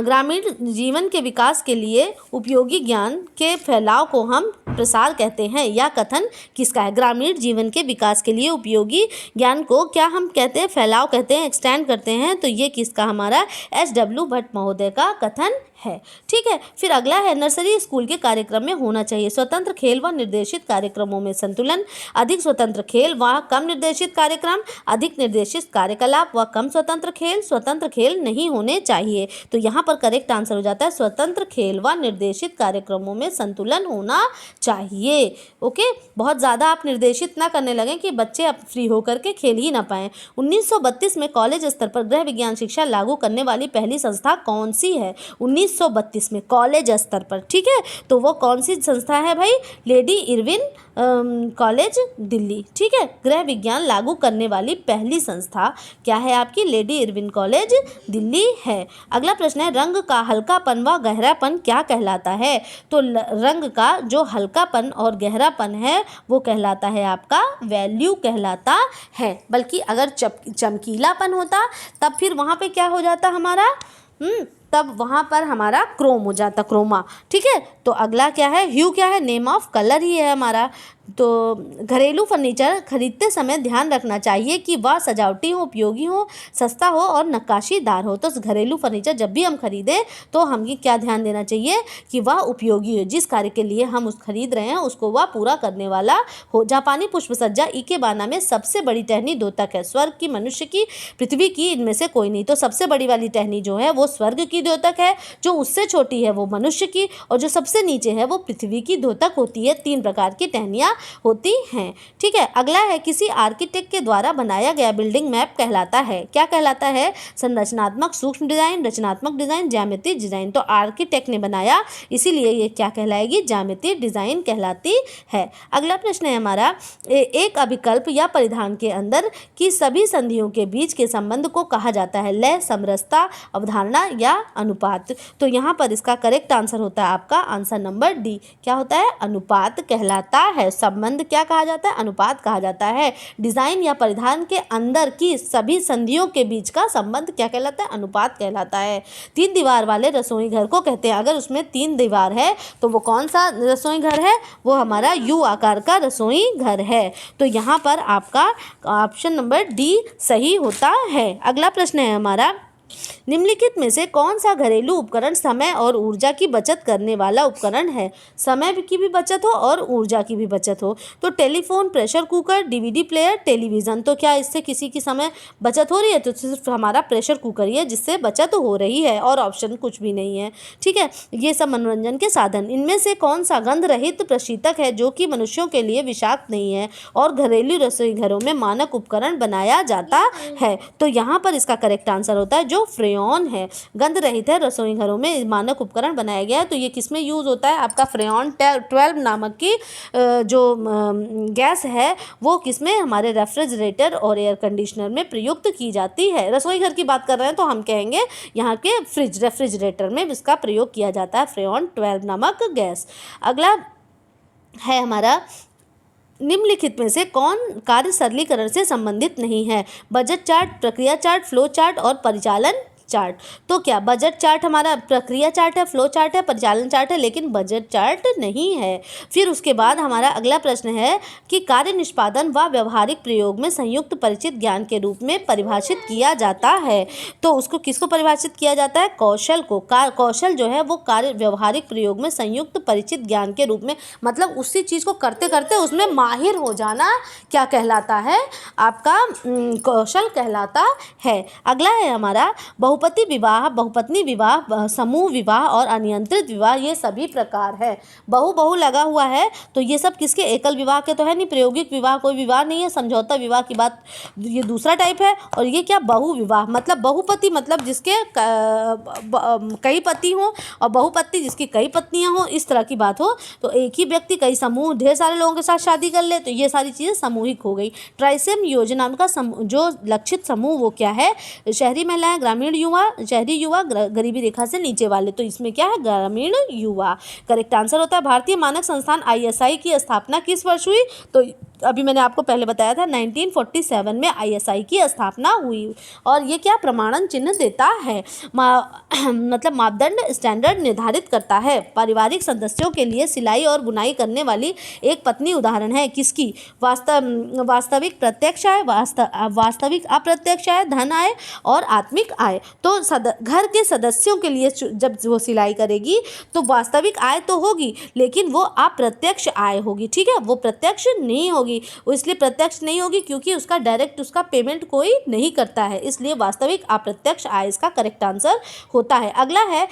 ग्रामीण जीवन के विकास के लिए उपयोगी ज्ञान के फैलाव को हम प्रसार कहते हैं। यह कथन किसका है? ग्रामीण जीवन के विकास के लिए उपयोगी ज्ञान को क्या हम कहते हैं? फैलाव कहते हैं, एक्सटेंड करते हैं। तो ये किसका? हमारा SW भट्ट महोदय का कथन है। ठीक है, फिर अगला है, नर्सरी स्कूल के कार्यक्रम में होना चाहिए स्वतंत्र खेल व निर्देशित कार्यक्रमों में संतुलन। अधिक स्वतंत्र खेल व कम निर्देशित कार्यक्रम, अधिक निर्देशित कार्यकलाप व कम स्वतंत्र खेल नहीं होने चाहिए। तो यहाँ पर करेक्ट आंसर हो जाता है स्वतंत्र खेल व निर्देशित कार्यक्रमों में संतुलन होना चाहिए। ओके, बहुत ज़्यादा आप निर्देशित ना करने लगें कि बच्चे अब फ्री होकर के खेल ही ना पाएँ। 1932 में कॉलेज स्तर पर गृह विज्ञान शिक्षा लागू करने वाली पहली संस्था कौन सी है? 1932 में कॉलेज स्तर पर। ठीक है, तो वो कौन सी संस्था है भाई? Lady Irwin college Delhi. ठीक है, गृह विज्ञान लागू करने वाली पहली संस्था क्या है आपकी? लेडी इरविन कॉलेज दिल्ली है। अगला प्रश्न है, रंग का हल्कापन व गहरापन क्या कहलाता है? तो रंग का जो हल्कापन और गहरापन है वो कहलाता है आपका वैल्यू कहलाता है। बल्कि अगर चमकीलापन होता तब फिर वहाँ पे क्या हो जाता हमारा? तब वहाँ पर हमारा क्रोम हो जाता, क्रोमा। ठीक है, तो अगला क्या है? ह्यू क्या है? नेम ऑफ कलर ही है हमारा। तो घरेलू फर्नीचर खरीदते समय ध्यान रखना चाहिए कि वह सजावटी हो, उपयोगी हो, सस्ता हो और नक्काशीदार हो। तो घरेलू फर्नीचर जब भी हम खरीदें तो हमें क्या ध्यान देना चाहिए कि वह उपयोगी हो, जिस कार्य के लिए हम उस खरीद रहे हैं उसको वह पूरा करने वाला हो। जापानी पुष्प सज्जा इकेबाना में सबसे बड़ी टहनी द्योतक है। स्वर्ग की, मनुष्य की, पृथ्वी की, इनमें से कोई नहीं। तो सबसे बड़ी वाली टहनी जो है वो स्वर्ग की द्योतक है, जो उससे छोटी है वो मनुष्य की, और जो सबसे नीचे है वो पृथ्वी की द्योतक होती है। 3 प्रकार की टहनियाँ होती हैं। ठीक है, अगला है, किसी आर्किटेक्ट के द्वारा बनाया गया बिल्डिंग मैप कहलाता है। क्या कहलाता है? संरचनात्मक सूक्ष्म डिजाइन, रचनात्मक डिजाइन, ज्यामितीय डिजाइन। तो आर्किटेक्ट ने बनाया इसीलिए ये क्या कहलाएगी? ज्यामितीय डिजाइन कहलाती है। अगला प्रश्न है हमारा, एक अभिकल्प या परिधान के अंदर की सभी संधियों के बीच के संबंध को कहा जाता है लय, समरसता, अवधारणा या अनुपात। तो यहाँ पर इसका करेक्ट आंसर होता है आपका आंसर नंबर डी। क्या होता है? अनुपात कहलाता है। संबंध क्या कहा जाता है? अनुपात कहा जाता है। डिजाइन या परिधान के अंदर की सभी संधियों के बीच का संबंध क्या कहलाता है? अनुपात कहलाता है। 3 दीवार वाले रसोई घर को कहते हैं। अगर उसमें 3 दीवार है तो वो कौन सा रसोई घर है? वो हमारा यू आकार का रसोई घर है। तो यहाँ पर आपका ऑप्शन नंबर डी सही होता है। अगला प्रश्न है हमारा, निम्नलिखित में से कौन सा घरेलू उपकरण समय और ऊर्जा की बचत करने वाला उपकरण है? समय की भी बचत हो और ऊर्जा की भी बचत हो। तो telephone, pressure cooker, DVD player, television. तो क्या इससे किसी की समय बचत हो रही है? तो सिर्फ हमारा प्रेशर कुकर ही है जिससे बचत हो रही है और ऑप्शन कुछ भी नहीं है। ठीक है, ये सब मनोरंजन के साधन। इनमें से कौन सा गंध रहित प्रशीतक है जो कि मनुष्यों के लिए विषाक्त नहीं है और घरेलू रसोई घरों में मानक उपकरण बनाया जाता है? तो यहाँ पर इसका करेक्ट आंसर होता है जो फ्रेयॉन है। गंध रहित है, रसोई घरों में मानक उपकरण बनाया गया है। तो ये किस में यूज़ होता है? आपका फ्रेयॉन 12 नामक की जो गैस है वो किस में? हमारे रेफ्रिजरेटर और एयर कंडीशनर में प्रयुक्त की जाती है। रसोई घर की बात कर रहे हैं तो हम कहेंगे यहाँ के रेफ्रिजरेटर में इसका प्रयोग किया जाता है, फ्रेयॉन 12 नामक गैस। अगला है हमारा, निम्नलिखित में से कौन कार्य सरलीकरण से संबंधित नहीं है? बजट चार्ट, प्रक्रिया चार्ट, फ्लो चार्ट और परिचालन चार्ट। तो क्या बजट चार्ट हमारा प्रक्रिया चार्ट है, फ्लो चार्ट है, परिचालन चार्ट है, लेकिन बजट चार्ट नहीं है। फिर उसके बाद हमारा अगला प्रश्न है कि कार्य निष्पादन व व्यवहारिक प्रयोग में संयुक्त परिचित ज्ञान के रूप में परिभाषित किया जाता है। तो उसको किसको परिभाषित किया जाता है? कौशल को। कौशल जो है वो कार्य व्यवहारिक प्रयोग में संयुक्त परिचित ज्ञान के रूप में, मतलब उसी चीज़ को करते करते उसमें माहिर हो जाना क्या कहलाता है? आपका कौशल कहलाता है। अगला है हमारा, बहुपति विवाह, बहुपत्नी विवाह, समूह विवाह और अनियंत्रित विवाह, ये सभी प्रकार है। बहु लगा हुआ है तो ये सब किसके, एकल विवाह के तो है नहीं। प्रायोगिक विवाह कोई विवाह नहीं है। समझौता विवाह की बात ये दूसरा टाइप है। और ये क्या, बहु विवाह मतलब बहुपति मतलब जिसके कई पति हों, और बहुपत्नी जिसकी कई पत्नियां हों, इस तरह की बात हो। तो एक ही व्यक्ति कई समूह ढेर सारे लोगों के साथ शादी कर ले तो ये सारी चीज़ें सामूहिक हो गई। ट्राइसेम योजना का जो लक्षित समूह वो क्या है, शहरी महिलाएं, ग्रामीण युवा, शहरी युवा, गरीबी रेखा से नीचे वाले। तो इसमें क्या है, ग्रामीण युवा करेक्ट आंसर होता है। भारतीय मानक संस्थान ISI की स्थापना किस वर्ष हुई, तो अभी मैंने आपको पहले बताया था 1947 में ISI की स्थापना हुई। और ये क्या, प्रमाणन चिन्ह देता है, मतलब मापदंड स्टैंडर्ड निर्धारित करता है। पारिवारिक सदस्यों के लिए सिलाई और बुनाई करने वाली एक पत्नी उदाहरण है किसकी, वास्तविक प्रत्यक्ष आय, वास्तविक अप्रत्यक्ष आय, धन आय और आत्मिक आय। तो घर के सदस्यों के लिए जब वो सिलाई करेगी तो वास्तविक आय तो होगी लेकिन वो अप्रत्यक्ष आय होगी, ठीक है, वो प्रत्यक्ष नहीं होगी। वो इसलिए प्रत्यक्ष नहीं होगी क्योंकि उसका डायरेक्ट उसका पेमेंट कोई नहीं करता है, इसलिए वास्तविक अप्रत्यक्ष आय इसका करेक्ट आंसर होता है। अगला है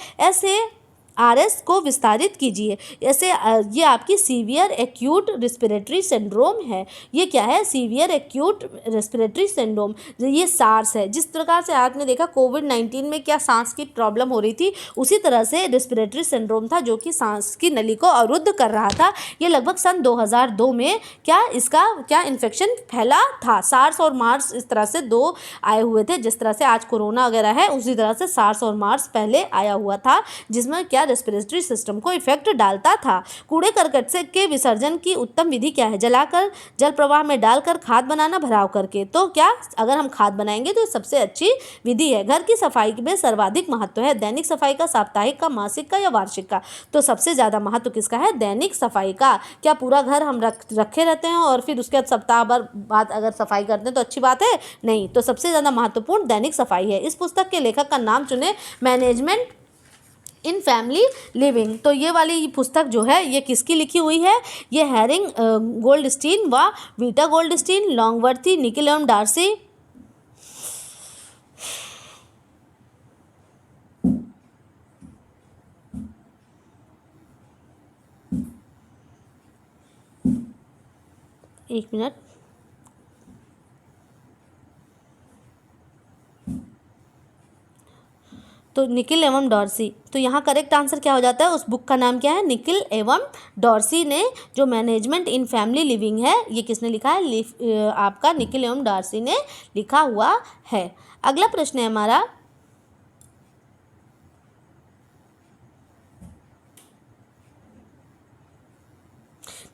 SARS को विस्तारित कीजिए। ऐसे ये आपकी सीवियर एक्यूट रेस्पिरेटरी सिंड्रोम है। ये क्या है, सीवियर एक्यूट रेस्पिरेटरी सिंड्रोम, ये सार्स है। जिस प्रकार से आपने देखा कोविड-19 में क्या सांस की प्रॉब्लम हो रही थी, उसी तरह से रेस्पिरेटरी सिंड्रोम था जो कि सांस की नली को अवरुद्ध कर रहा था। ये लगभग सन 2002 में क्या इसका क्या इन्फेक्शन फैला था। सार्स और मार्स इस तरह से दो आए हुए थे। जिस तरह से आज कोरोना वगैरह है उसी तरह से सार्स और मार्स पहले आया हुआ था, जिसमें क्या रेस्पिरेटरी सिस्टम को इफेक्ट डालता था। कूड़े करकट से के विसर्जन की उत्तम विधि क्या है, जलाकर, जल प्रवाह में डालकर, खाद बनाना, भराव करके। तो क्या, अगर हम खाद बनाएंगे तो सबसे अच्छी विधि है। घर की सफाई में सर्वाधिक महत्व है, दैनिक सफाई का, साप्ताहिक का, मासिक का या वार्षिक का। तो सबसे ज़्यादा महत्व किसका है, दैनिक सफाई का। क्या पूरा घर हम रखे रहते हैं और फिर उसके बाद सप्ताह भर बाद अगर सफाई करते हैं तो अच्छी बात है, नहीं। तो सबसे ज़्यादा महत्वपूर्ण दैनिक सफाई है। इस पुस्तक के लेखक का नाम चुने, मैनेजमेंट इन फैमिली लिविंग। तो ये वाली पुस्तक जो है ये किसकी लिखी हुई है, ये हैरिंग गोल्डस्टीन व वीटा गोल्डस्टीन, लॉन्गवर्थी, निकिल एवं डार्सी। एक मिनट, तो निकिल एवं डॉर्सी। तो यहाँ करेक्ट आंसर क्या हो जाता है, उस बुक का नाम क्या है, निकिल एवं डॉर्सी ने जो मैनेजमेंट इन फैमिली लिविंग है ये किसने लिखा है, आपका निकिल एवं डॉर्सी ने लिखा हुआ है। अगला प्रश्न है हमारा,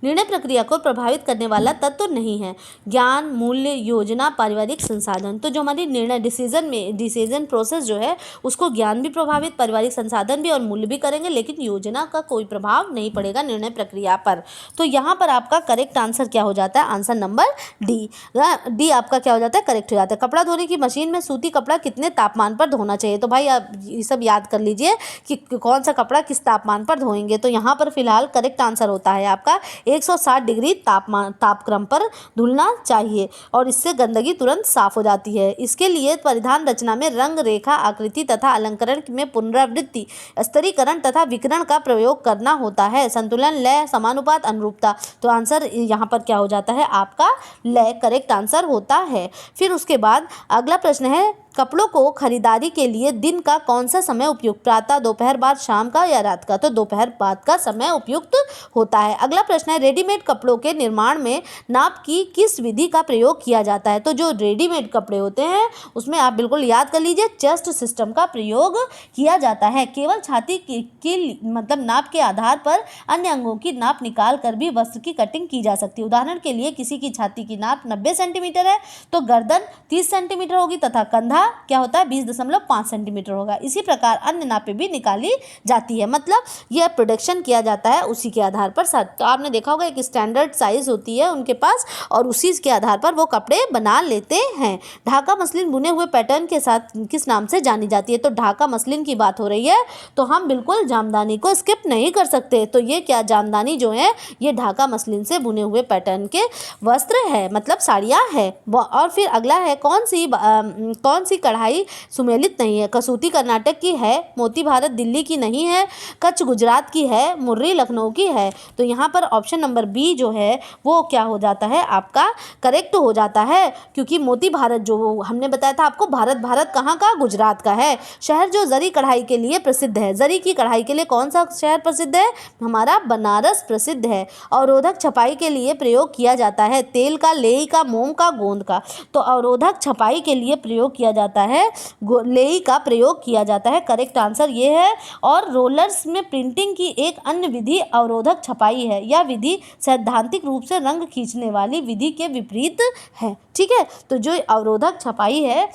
निर्णय प्रक्रिया को प्रभावित करने वाला तत्व नहीं है, ज्ञान, मूल्य, योजना, पारिवारिक संसाधन। तो जो हमारी निर्णय डिसीजन प्रोसेस जो है उसको ज्ञान भी प्रभावित, पारिवारिक संसाधन भी और मूल्य भी करेंगे, लेकिन योजना का कोई प्रभाव नहीं पड़ेगा निर्णय प्रक्रिया पर। तो यहाँ पर आपका करेक्ट आंसर क्या हो जाता है, आंसर नंबर डी आपका क्या हो जाता है, करेक्ट हो जाता है। कपड़ा धोने की मशीन में सूती कपड़ा कितने तापमान पर धोना चाहिए। तो भाई आप ये सब याद कर लीजिए कि कौन सा कपड़ा किस तापमान पर धोएंगे। तो यहाँ पर फिलहाल करेक्ट आंसर होता है आपका 160 डिग्री तापक्रम पर धुलना चाहिए और इससे गंदगी तुरंत साफ हो जाती है। इसके लिए परिधान रचना में रंग, रेखा, आकृति तथा अलंकरण में पुनरावृत्ति, स्तरीकरण तथा विकिरण का प्रयोग करना होता है। संतुलन, लय, समानुपात, अनुरूपता। तो आंसर यहाँ पर क्या हो जाता है, आपका लय करेक्ट आंसर होता है। फिर उसके बाद अगला प्रश्न है, कपड़ों को खरीदारी के लिए दिन का कौन सा समय उपयुक्त, प्रातः, दोपहर बाद, शाम का या रात का। तो दोपहर बाद का समय उपयुक्त होता है। अगला प्रश्न है, रेडीमेड कपड़ों के निर्माण में नाप की किस विधि का प्रयोग किया जाता है। तो जो रेडीमेड कपड़े होते हैं उसमें आप बिल्कुल याद कर लीजिए चेस्ट सिस्टम का प्रयोग किया जाता है। केवल छाती की मतलब नाप के आधार पर अन्य अंगों की नाप निकाल कर भी वस्त्र की कटिंग की जा सकती है। उदाहरण के लिए किसी की छाती की नाप 90 सेंटीमीटर है तो गर्दन 30 सेंटीमीटर होगी तथा कंधा क्या होता है 20.5 सेंटीमीटर होगा। इसी प्रकार अन्य नापें भी निकाली जाती है, मतलब यह प्रोडक्शन किया जाता है उसी के आधार पर। तो आपने देखा होगा एक स्टैंडर्ड साइज होती है उनके पास और उसी के आधार पर वो कपड़े बना लेते हैं। ढाका मसलिन बुने हुए पैटर्न के साथ किस नाम से जानी जाती है। तो ढाका मसलिन की बात हो रही है तो हम बिल्कुल जामदानी को स्किप नहीं कर सकते। तो ये क्या, जामदानी जो है ये ढाका मसलिन से बुने हुए पैटर्न के वस्त्र है, मतलब साड़ियाँ है। और फिर अगला है, कौन सी सी कढ़ाई सुमेलित नहीं है? कसूती कर्नाटक की है, मोती भारत दिल्ली की नहीं है, कच्छ गुजरात की है, मुर्री लखनऊ की है। तो यहाँ पर ऑप्शन नंबर बी जो है वो क्या हो जाता है, आपका करेक्ट हो जाता है, क्योंकि मोती भारत जो हमने बताया था आपको, भारत कहाँ का, गुजरात का है। शहर जो जरी कढ़ाई के लिए प्रसिद्ध है, जरी की कढ़ाई के लिए कौन सा शहर प्रसिद्ध है, हमारा बनारस प्रसिद्ध है। अवरोधक छपाई के लिए प्रयोग किया जाता है, तेल का, लेई का, मोम का, गोंद का। तो अवरोधक छपाई के लिए प्रयोग किया जाता है, लेई का प्रयोग किया जाता है, करेक्ट आंसर ये है। और रोलर्स में प्रिंटिंग की एक अन्य विधि अवरोधक छपाई है। यह विधि सैद्धांतिक रूप से रंग खींचने वाली विधि के विपरीत है। ठीक है, तो जो अवरोधक छपाई है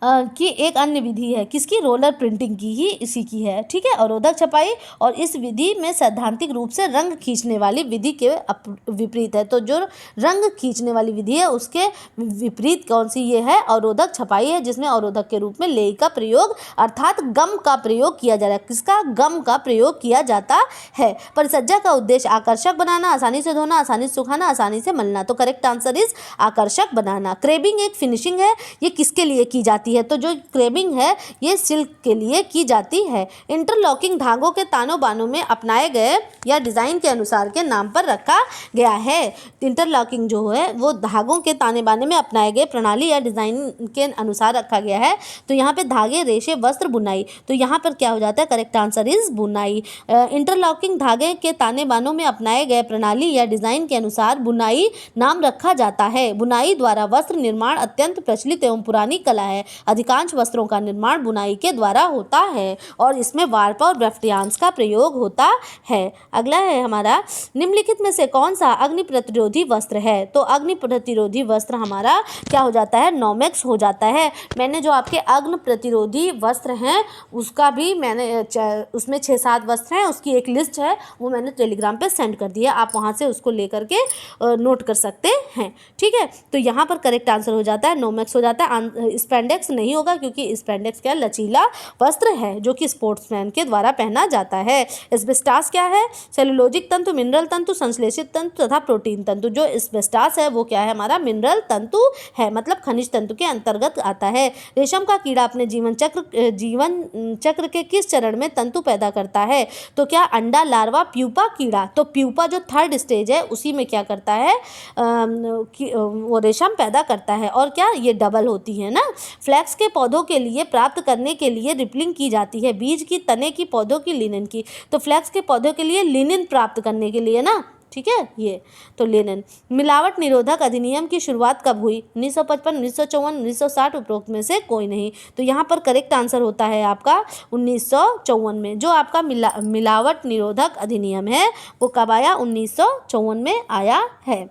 की एक अन्य विधि है, किसकी, रोलर प्रिंटिंग की ही इसी की है। ठीक है, अवरोधक छपाई और इस विधि में सैद्धांतिक रूप से रंग खींचने वाली विधि के विपरीत है। तो जो रंग खींचने वाली विधि है उसके विपरीत कौन सी ये है, अवरोधक छपाई है, जिसमें अवरोधक के रूप में लेई का प्रयोग अर्थात गम का प्रयोग किया जा रहा है। किसका, गम का प्रयोग किया जाता है। परिसज्जा का उद्देश्य आकर्षक बनाना, आसानी से धोना, आसानी से सुखाना, आसानी से मलना। तो करेक्ट आंसर इज आकर्षक बनाना। क्रेबिंग एक फिनिशिंग है, ये किसके लिए की जाती है, तो जो क्रेबिंग है ये सिल्क के लिए की जाती है। इंटरलॉकिंग धागों के तानों बानों में अपनाए गए या डिजाइन के अनुसार के नाम पर रखा गया है। इंटरलॉकिंग जो है वो धागों के ताने बाने में अपनाए गए प्रणाली या डिजाइन के अनुसार रखा गया है। तो यहाँ पे धागे, रेशे, वस्त्र, बुनाई, तो यहाँ पर क्या हो जाता है, करेक्ट आंसर इज बुनाई। इंटरलॉकिंग धागे के ताने बानों में अपनाए गए प्रणाली या डिजाइन के अनुसार बुनाई नाम रखा जाता है। बुनाई द्वारा वस्त्र निर्माण अत्यंत प्रचलित एवं पुरानी कला है। अधिकांश वस्त्रों का निर्माण बुनाई के द्वारा होता है और इसमें वार्प और वेफ्टियांश का प्रयोग होता है। अगला है हमारा, निम्नलिखित में से कौन सा अग्नि प्रतिरोधी वस्त्र है, तो अग्नि प्रतिरोधी वस्त्र हमारा क्या हो जाता है, नोमेक्स हो जाता है। मैंने जो आपके अग्नि प्रतिरोधी वस्त्र हैं उसका भी मैंने उसमें 6-7 वस्त्र हैं, उसकी एक लिस्ट है, वो मैंने टेलीग्राम पे सेंड कर दिया, आप वहाँ से उसको लेकर के नोट कर सकते हैं। ठीक है, तो यहाँ पर करेक्ट आंसर हो जाता है नोमेक्स हो जाता है। स्पेंडेक्स नहीं होगा क्योंकि स्पेंडेक्स क्या, लचीला वस्त्र है जो कि स्पोर्ट्समैन के द्वारा पहना जाता है। एस्बेस्टास क्या है, सेलुलोजिक तंतु, मिनरल तंतु, संश्लेषित तंतु तथा प्रोटीन तंतु। जो एस्बेस्टास है वो क्या है, हमारा मिनरल तंतु है, मतलब खनिज तंतु के अंतर्गत आता है। रेशम का कीड़ा अपने जीवन चक्र के किस चरण में तंतु पैदा करता है, तो क्या अंडा, लार्वा, प्यूपा, कीड़ा। तो प्यूपा जो 3rd स्टेज है उसी में क्या करता है, वो रेशम पैदा करता है। और क्या, ये डबल होती है ना। फ्लैक्स के पौधों के लिए प्राप्त करने के लिए रिपलिंग की जाती है, बीज की, तने की, पौधों की, लिनन की। तो फ्लैक्स के पौधों के लिए लिनन प्राप्त करने के लिए ना, ठीक है, ये तो लिनन। मिलावट निरोधक अधिनियम की शुरुआत कब हुई, 1955, 1954, 1960, उपरोक्त में से कोई नहीं। तो यहाँ पर करेक्ट आंसर होता है आपका 1954 में। जो आपका मिलावट निरोधक अधिनियम है वो कब आया, 1954 में आया है।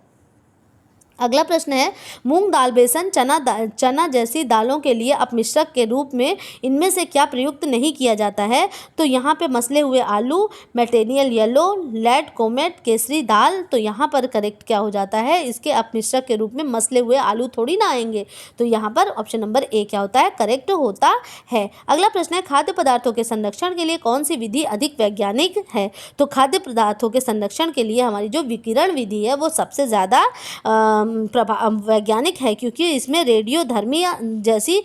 अगला प्रश्न है, मूंग दाल, बेसन, चना जैसी दालों के लिए अपमिश्रक के रूप में इनमें से क्या प्रयुक्त नहीं किया जाता है। तो यहाँ पे मसले हुए आलू, मैटेनियल येलो, लेड, कोमेट, केसरी दाल। तो यहाँ पर करेक्ट क्या हो जाता है, इसके अपमिश्रक के रूप में मसले हुए आलू थोड़ी ना आएंगे। तो यहाँ पर ऑप्शन नंबर ए क्या होता है, करेक्ट होता है। अगला प्रश्न है, खाद्य पदार्थों के संरक्षण के लिए कौन सी विधि अधिक वैज्ञानिक है। तो खाद्य पदार्थों के संरक्षण के लिए हमारी जो विकिरण विधि है वो सबसे ज़्यादा वैज्ञानिक है, क्योंकि इसमें रेडियोधर्मी जैसी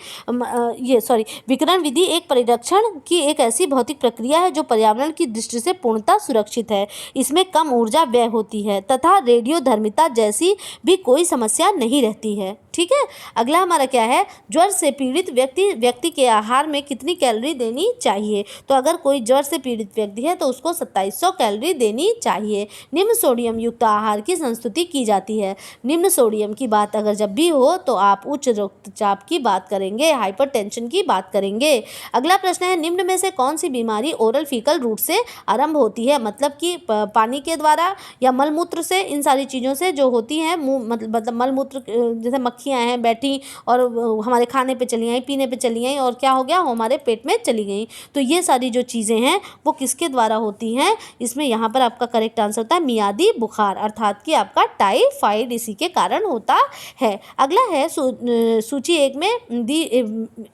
विकिरण विधि एक परिरक्षण की एक ऐसी भौतिक प्रक्रिया है जो पर्यावरण की दृष्टि से पूर्णतः सुरक्षित है। इसमें कम ऊर्जा व्यय होती है तथा रेडियोधर्मिता जैसी भी कोई समस्या नहीं रहती है। ठीक है, अगला हमारा क्या है, ज्वर से पीड़ित व्यक्ति के आहार में कितनी कैलोरी देनी चाहिए। तो अगर कोई ज्वर से पीड़ित व्यक्ति है तो उसको 2700 कैलोरी देनी चाहिए। निम्न सोडियम युक्त आहार की संस्तुति की जाती है। निम्न सोडियम की बात अगर जब भी हो तो आप उच्च रक्तचाप की बात करेंगे, हाइपरटेंशन की बात करेंगे। अगला प्रश्न है, निम्न में से कौन सी बीमारी ओरल फीकल रूट से आरंभ होती है, मतलब कि पानी के द्वारा या मलमूत्र से, इन सारी चीज़ों से जो होती हैं, मतलब मलमूत्र, जैसे मक्खियाँ हैं बैठी और हमारे खाने पे चली आई, पीने पे चली आई और क्या हो गया, हमारे पेट में चली गई। तो ये सारी जो चीज़ें हैं वो किसके द्वारा होती हैं, इसमें यहाँ पर आपका करेक्ट आंसर होता है मियादी बुखार, अर्थात कि आपका टाइफाइड इसी के कारण होता है। अगला है, सूची 1 में दी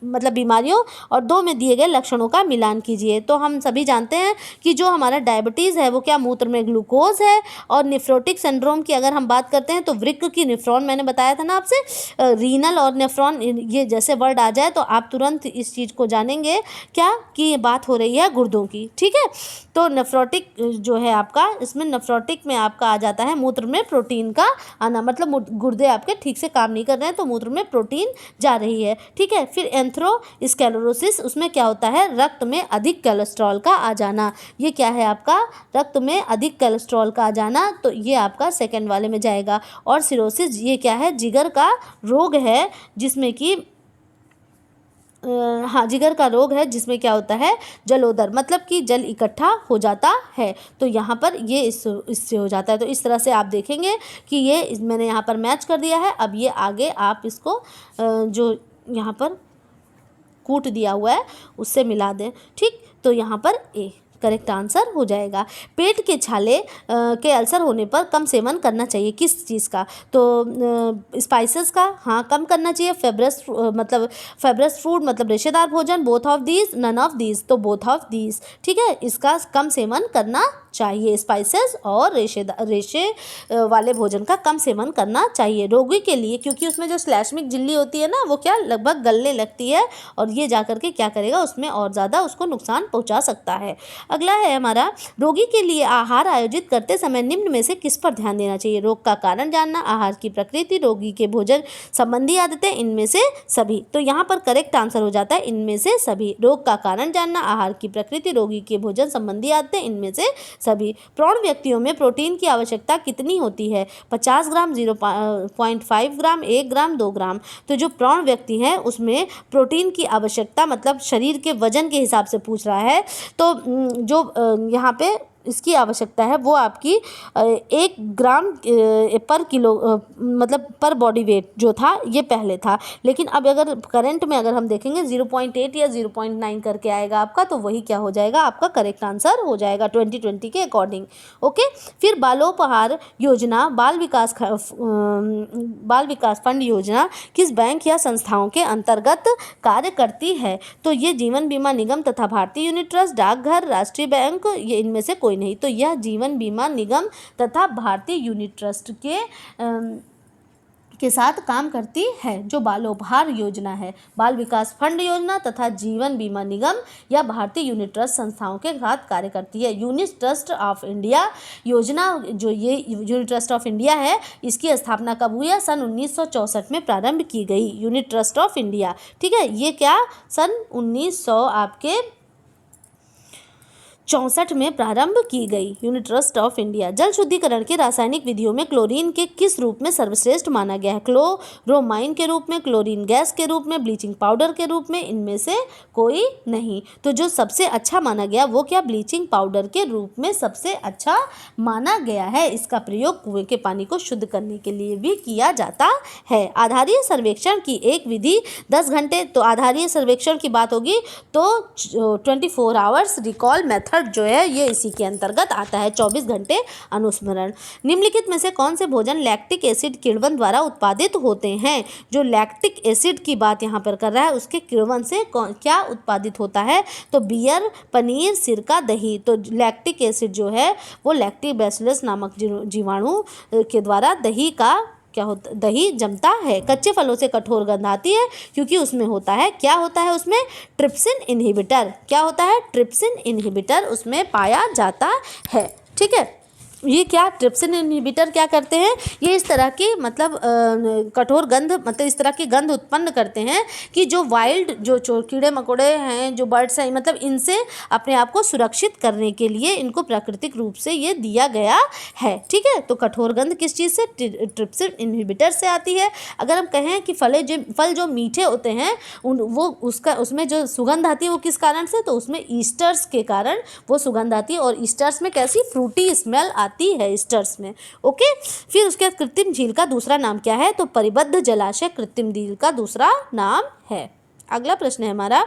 मतलब बीमारियों और 2 में दिए गए लक्षणों का मिलान कीजिए। तो हम सभी जानते हैं कि जो हमारा डायबिटीज़ है वो क्या, मूत्र में ग्लूकोज है। और निफ्रोटिक सिंड्रोम की अगर हम बात करते हैं तो वृक्क की निफ्रॉन, मैंने बताया था ना आपसे, रीनल और नेफ्रॉन ये जैसे वर्ड आ जाए तो आप तुरंत इस चीज़ को जानेंगे क्या कि ये बात हो रही है गुर्दों की। ठीक है, तो नेफ्रोटिक जो है आपका, इसमें नेफ्रोटिक में आपका आ जाता है मूत्र में प्रोटीन का आना, मतलब गुर्दे आपके ठीक से काम नहीं कर रहे हैं तो मूत्र में प्रोटीन जा रही है। ठीक है, फिर एंथ्रोस्क्लेरोसिस, उसमें क्या होता है, रक्त में अधिक कोलेस्ट्रॉल का आ जाना। ये क्या है आपका, रक्त में अधिक कोलेस्ट्रॉल का आ जाना, तो ये आपका सेकंड वाले में जाएगा। और सिरोसिस, ये क्या है, जिगर का रोग है जिसमें कि हाँ, जिगर का रोग है जिसमें क्या होता है, जलोदर, मतलब कि जल इकट्ठा हो जाता है, तो यहाँ पर ये इससे हो जाता है। तो इस तरह से आप देखेंगे कि ये मैंने यहाँ पर मैच कर दिया है। अब ये आगे आप इसको जो यहाँ पर कूट दिया हुआ है उससे मिला दें। ठीक, तो यहाँ पर ए करेक्ट आंसर हो जाएगा। पेट के छाले के अल्सर होने पर कम सेवन करना चाहिए, किस चीज़ का, तो स्पाइसेस का, हाँ कम करना चाहिए। फाइब्रस फूड मतलब रेशेदार भोजन, both of these, none of these, तो बोथ ऑफ दीज। ठीक है, इसका कम सेवन करना चाहिए, स्पाइसेस और रेशे वाले भोजन का कम सेवन करना चाहिए। रोगी के लिए, क्योंकि उसमें जो श्लैष्मिक झिल्ली होती है ना, वो क्या लगभग गलने लगती है और ये जा करके क्या करेगा, उसमें और ज़्यादा उसको नुकसान पहुंचा सकता है। अगला है हमारा, रोगी के लिए आहार आयोजित करते समय निम्न में से किस पर ध्यान देना चाहिए। रोग का कारण जानना, आहार की प्रकृति, रोगी के भोजन संबंधी आदतें, इनमें से सभी। तो यहाँ पर करेक्ट आंसर हो जाता है इनमें से सभी। रोग का कारण जानना, आहार की प्रकृति, रोगी के भोजन संबंधी आदतें, इनमें से सभी। प्रौढ़ व्यक्तियों में प्रोटीन की आवश्यकता कितनी होती है, 50 ग्राम, 0.5 ग्राम, 1 ग्राम, 2 ग्राम। तो जो प्रौढ़ व्यक्ति हैं उसमें प्रोटीन की आवश्यकता, मतलब शरीर के वजन के हिसाब से पूछ रहा है, तो जो यहाँ पे इसकी आवश्यकता है वो आपकी 1 ग्राम पर किलो, मतलब पर बॉडी वेट जो था ये पहले था, लेकिन अब अगर करंट में अगर हम देखेंगे 0.8 या 0.9 करके आएगा आपका, तो वही क्या हो जाएगा, आपका करेक्ट आंसर हो जाएगा 2020 के अकॉर्डिंग। ओके, फिर बालोपहार योजना, बाल विकास फंड योजना किस बैंक या संस्थाओं के अंतर्गत कार्य करती है। तो ये जीवन बीमा निगम तथा भारतीय यूनिट ट्रस्ट, डाकघर, राष्ट्रीय बैंक, ये इनमें से कोई नहीं। तो यह जीवन बीमा निगम तथा भारतीय यूनिट ट्रस्ट के साथ काम करती है। जो बालोपहार योजना है, बाल विकास फंड योजना तथा जीवन बीमा निगम या भारतीय यूनिट ट्रस्ट संस्थाओं के साथ कार्य करती है। यूनिट ट्रस्ट ऑफ इंडिया योजना, जो ये यूनिट ट्रस्ट ऑफ इंडिया है, इसकी स्थापना कब हुई है, सन 1964 में प्रारंभ की गई, यूनिट ट्रस्ट ऑफ इंडिया। ठीक है, ये क्या सन 1964 में प्रारंभ की गई, यूनिट ट्रस्ट ऑफ इंडिया। जल शुद्धिकरण के रासायनिक विधियों में क्लोरीन के किस रूप में सर्वश्रेष्ठ माना गया है। क्लोरोमाइन के रूप में, क्लोरीन गैस के रूप में, ब्लीचिंग पाउडर के रूप में, इनमें से कोई नहीं। तो जो सबसे अच्छा माना गया वो क्या, ब्लीचिंग पाउडर के रूप में सबसे अच्छा माना गया है। इसका प्रयोग कुएं के पानी को शुद्ध करने के लिए भी किया जाता है। आधारीय सर्वेक्षण की एक विधि 10 घंटे, तो आधारीय सर्वेक्षण की बात होगी तो 24 आवर्स रिकॉल मेथड जो है ये इसी के अंतर्गत आता है, 24 घंटे अनुस्मरण। निम्नलिखित में से कौन से भोजन लैक्टिक एसिड किण्वन द्वारा उत्पादित होते हैं। जो लैक्टिक एसिड की बात यहाँ पर कर रहा है उसके किण्वन से क्या उत्पादित होता है, तो बियर, पनीर, सिरका, दही। तो लैक्टिक एसिड जो है वो लैक्टोबैसिलस नामक जीवाणु के द्वारा दही का क्या होता, दही जमता है। कच्चे फलों से कठोर गंध आती है क्योंकि उसमें होता है, क्या होता है उसमें, ट्रिप्सिन इनहिबिटर। क्या होता है, ट्रिप्सिन इनहिबिटर उसमें पाया जाता है। ठीक है, ये क्या ट्रिप्सिन इनहिबिटर क्या करते हैं, ये इस तरह की मतलब कठोर गंध, मतलब इस तरह की गंध उत्पन्न करते हैं कि जो वाइल्ड जो कीड़े मकोड़े हैं, जो बर्ड्स हैं, मतलब इनसे अपने आप को सुरक्षित करने के लिए इनको प्राकृतिक रूप से ये दिया गया है। ठीक है, तो कठोर गंध किस चीज़ से, ट्रिप्सिन इनहिबिटर से आती है। अगर हम कहें कि फल जो मीठे होते हैं उसमें जो सुगंध आती है वो किस कारण से, तो उसमें ईस्टर्स के कारण वो सुगंध आती है, और ईस्टर्स में कैसी फ्रूटी स्मेल आती है ईस्टर्स में। ओके, फिर उसके बाद कृत्रिम झील का दूसरा नाम क्या है, तो परिबद्ध जलाशय कृत्रिम झील का दूसरा नाम है। अगला प्रश्न है हमारा,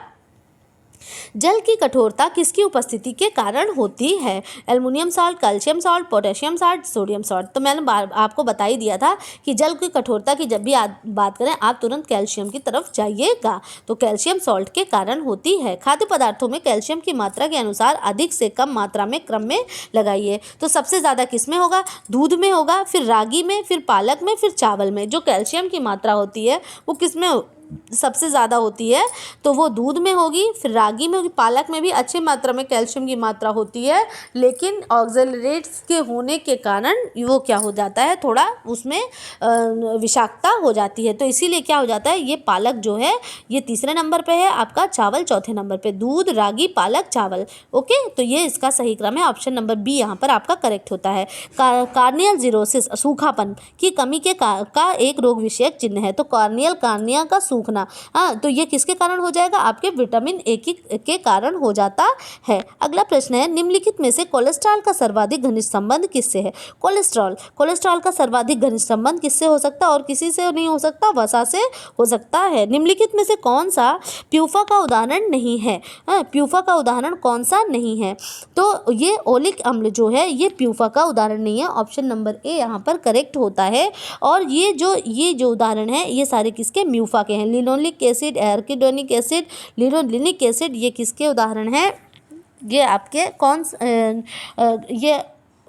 जल की कठोरता किसकी उपस्थिति के कारण होती है? Aluminium salt, calcium salt, potassium salt, sodium salt. तो मैंने आपको बता ही दिया था कि जल की कठोरता की जब भी बात करें आप तुरंत कैल्शियम की तरफ जाइएगा। तो कैल्शियम सॉल्ट के कारण होती है। खाद्य पदार्थों में कैल्शियम की मात्रा के अनुसार अधिक से कम मात्रा में क्रम में लगाइए। तो सबसे ज़्यादा किस में होगा? दूध में होगा, फिर रागी में, फिर पालक में, फिर चावल में। जो कैल्शियम की मात्रा होती है वो किस में सबसे ज़्यादा होती है? तो वो दूध में होगी, फिर रागी में होगी। पालक में भी अच्छी मात्रा में कैल्शियम की मात्रा होती है, लेकिन ऑक्जेलरेट्स के होने के कारण वो क्या हो जाता है, थोड़ा उसमें विषाक्तता हो जाती है। तो इसीलिए क्या हो जाता है, ये पालक जो है ये तीसरे नंबर पे है, आपका चावल चौथे नंबर पे। दूध, रागी, पालक, चावल। ओके, तो ये इसका सही क्रम है। ऑप्शन नंबर बी यहाँ पर आपका करेक्ट होता है। कार्नियल जीरोसिस सूखापन की कमी का एक रोग विषयक चिन्ह है। तो कार्निया का सूखना, हाँ, तो ये किसके कारण हो जाएगा? आपके विटामिन ए के कारण हो जाता है। अगला प्रश्न है, निम्नलिखित में से कोलेस्ट्रॉल का सर्वाधिक घनिष्ठ संबंध किससे है? कोलेस्ट्रॉल का सर्वाधिक घनिष्ठ संबंध किससे हो सकता है? और किसी से नहीं हो सकता, वसा से हो सकता है। निम्नलिखित में से कौन सा प्यूफा का उदाहरण नहीं है? प्यूफा का उदाहरण कौन सा नहीं है? तो ये ओलिक अम्ल जो है ये प्यूफा का उदाहरण नहीं है। ऑप्शन नंबर ए यहाँ पर करेक्ट होता है। और ये जो उदाहरण है ये सारे किसके? म्यूफा के हैं। Linoleic acid, arachidonic acid, linolenic acid, ये किसके उदाहरण हैं? ये आपके ये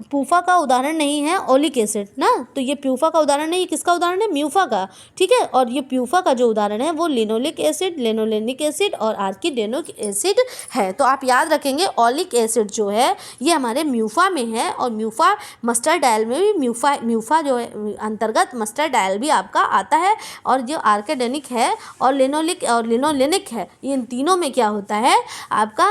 प्यूफा का उदाहरण नहीं है, ओलिक एसिड ना। तो ये प्यूफा का उदाहरण नहीं, किसका उदाहरण है? म्यूफा का। ठीक है, और ये प्यूफा का जो उदाहरण है वो लिनोलिक एसिड, लिनोलेनिक एसिड और आर्किडोनिक एसिड है। तो आप याद रखेंगे ओलिक एसिड जो है ये हमारे म्यूफा में है, और म्यूफा मस्टर्ड डायल में भी म्यूफा जो है अंतर्गत मस्टर्ड डायल भी आपका आता है। और जो आर्किडोनिक है और लिनोलिक और लिनोलेनिक है, इन तीनों में क्या होता है आपका,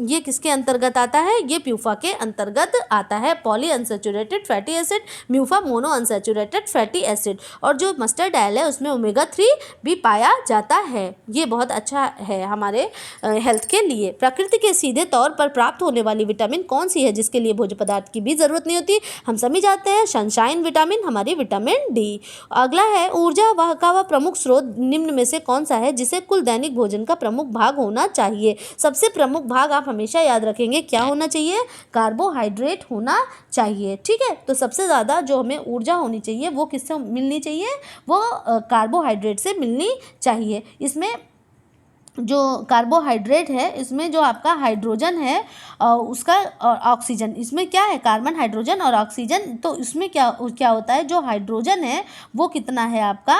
ये किसके अंतर्गत आता है? ये प्यूफा के अंतर्गत आता है। Poly unsaturated fatty acid, MUFA mono unsaturated fatty acid. और जो मस्टर्ड डायल है उसमें ओमेगा 3 भी पाया जाता है। ये बहुत अच्छा है हमारे हेल्थ के लिए। प्रकृति के सीधे तौर पर प्राप्त होने वाली विटामिन कौन सी है जिसके लिए भोज्य पदार्थ की भी जरूरत नहीं होती? हम सभी जानते हैं सनशाइन विटामिन, हमारी विटामिन डी। अगला है, ऊर्जा वाह का वह प्रमुख स्रोत निम्न में से कौन सा है जिसे कुल दैनिक भोजन का प्रमुख भाग होना चाहिए? सबसे प्रमुख भाग आप हमेशा याद रखेंगे क्या होना चाहिए? कार्बोहाइड्रेट होना चाहिए। ठीक है, तो सबसे ज़्यादा जो हमें ऊर्जा होनी चाहिए वो किससे मिलनी चाहिए? वो कार्बोहाइड्रेट से मिलनी चाहिए। इसमें जो कार्बोहाइड्रेट है इसमें जो आपका हाइड्रोजन है उसका और ऑक्सीजन, इसमें क्या है? कार्बन, हाइड्रोजन और ऑक्सीजन। तो इसमें क्या होता है, जो हाइड्रोजन है वो कितना है आपका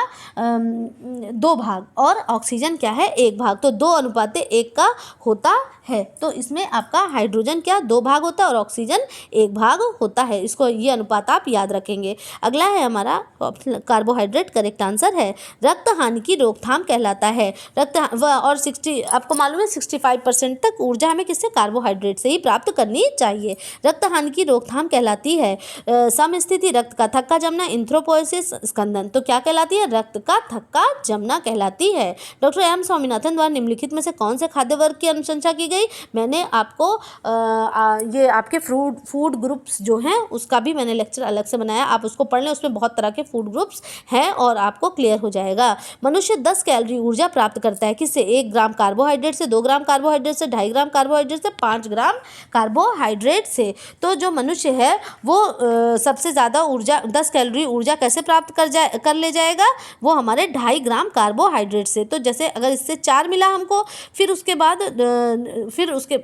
2 भाग, और ऑक्सीजन क्या है 1 भाग। तो 2:1 का होता है। तो इसमें आपका हाइड्रोजन क्या 2 भाग होता है और ऑक्सीजन 1 भाग होता है। इसको ये अनुपात आप याद रखेंगे। अगला है हमारा कार्बोहाइड्रेट करेक्ट आंसर है। रक्त हानि की रोकथाम कहलाता है। और 60 आपको मालूम है 65% तक ऊर्जा हमें किससे? कार्बोहाइड्रेट से ही प्राप्त करनी चाहिए। रक्त हानि की रोकथाम कहलाती है समस्थिति, रक्त का थक्का जमना, इंथ्रोपोइसिस, स्कंदन। तो क्या कहलाती है? रक्त का थक्का जमना कहलाती है। डॉक्टर एम स्वामीनाथन द्वारा निम्नलिखित में से कौन से खाद्य वर्ग की अनुशंसा की गई? मैंने आपको ये आपके फूड ग्रुप्स जो हैं उसका भी मैंने लेक्चर अलग से बनाया, आप उसको पढ़ लें। उसमें बहुत तरह के फूड ग्रुप्स हैं और आपको क्लियर हो जाएगा। मनुष्य 10 कैलोरी ऊर्जा प्राप्त करता है किससे? 1 ग्राम कार्बोहाइड्रेट से, 2 ग्राम कार्बोहाइड्रेट से, 2.5 ग्राम कार्बोहाइड्रेट से, 5 ग्राम कार्बोहाइड्रेट से। तो जो मनुष्य है वो सबसे ज़्यादा ऊर्जा 10 कैलोरी ऊर्जा कैसे प्राप्त कर ले जाएगा? वो हमारे 2.5 ग्राम कार्बोहाइड्रेट से। तो जैसे अगर इससे 4 मिला हमको, फिर उसके बाद फिर उसके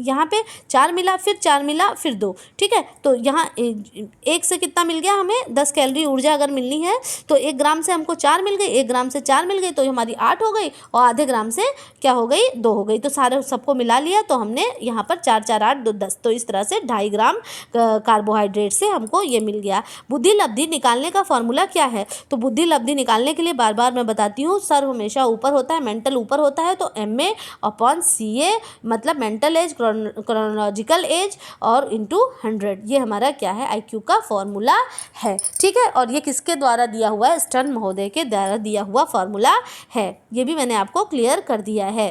यहाँ पे 4 मिला, फिर 4 मिला, फिर 2। ठीक है, तो यहाँ 1 से कितना मिल गया हमें? 10 कैलोरी ऊर्जा अगर मिलनी है तो 1 ग्राम से हमको 4 मिल गई, 1 ग्राम से 4 मिल गई तो हमारी 8 हो गई, और आधे ग्राम से क्या हो गई? 2 हो गई। तो सारे सबको मिला लिया तो हमने यहाँ पर 4 4 8 2 10। तो इस तरह से 2.5 ग्राम कार्बोहाइड्रेट से हमको ये मिल गया। बुद्धि लब्धि निकालने का फॉर्मूला क्या है? तो बुद्धि लब्धि निकालने के लिए बार बार मैं बताती हूँ, सर हमेशा ऊपर होता है, मेंटल ऊपर होता है, तो MA/CA मतलब मेंटल एज, क्रोनोलॉजिकल एज और इंटू 100। ये हमारा क्या है? IQ का फॉर्मूला है। ठीक है, और ये किसके द्वारा दिया हुआ है? स्टर्न महोदय के द्वारा दिया हुआ फॉर्मूला है। ये भी मैंने आपको क्लियर कर दिया है।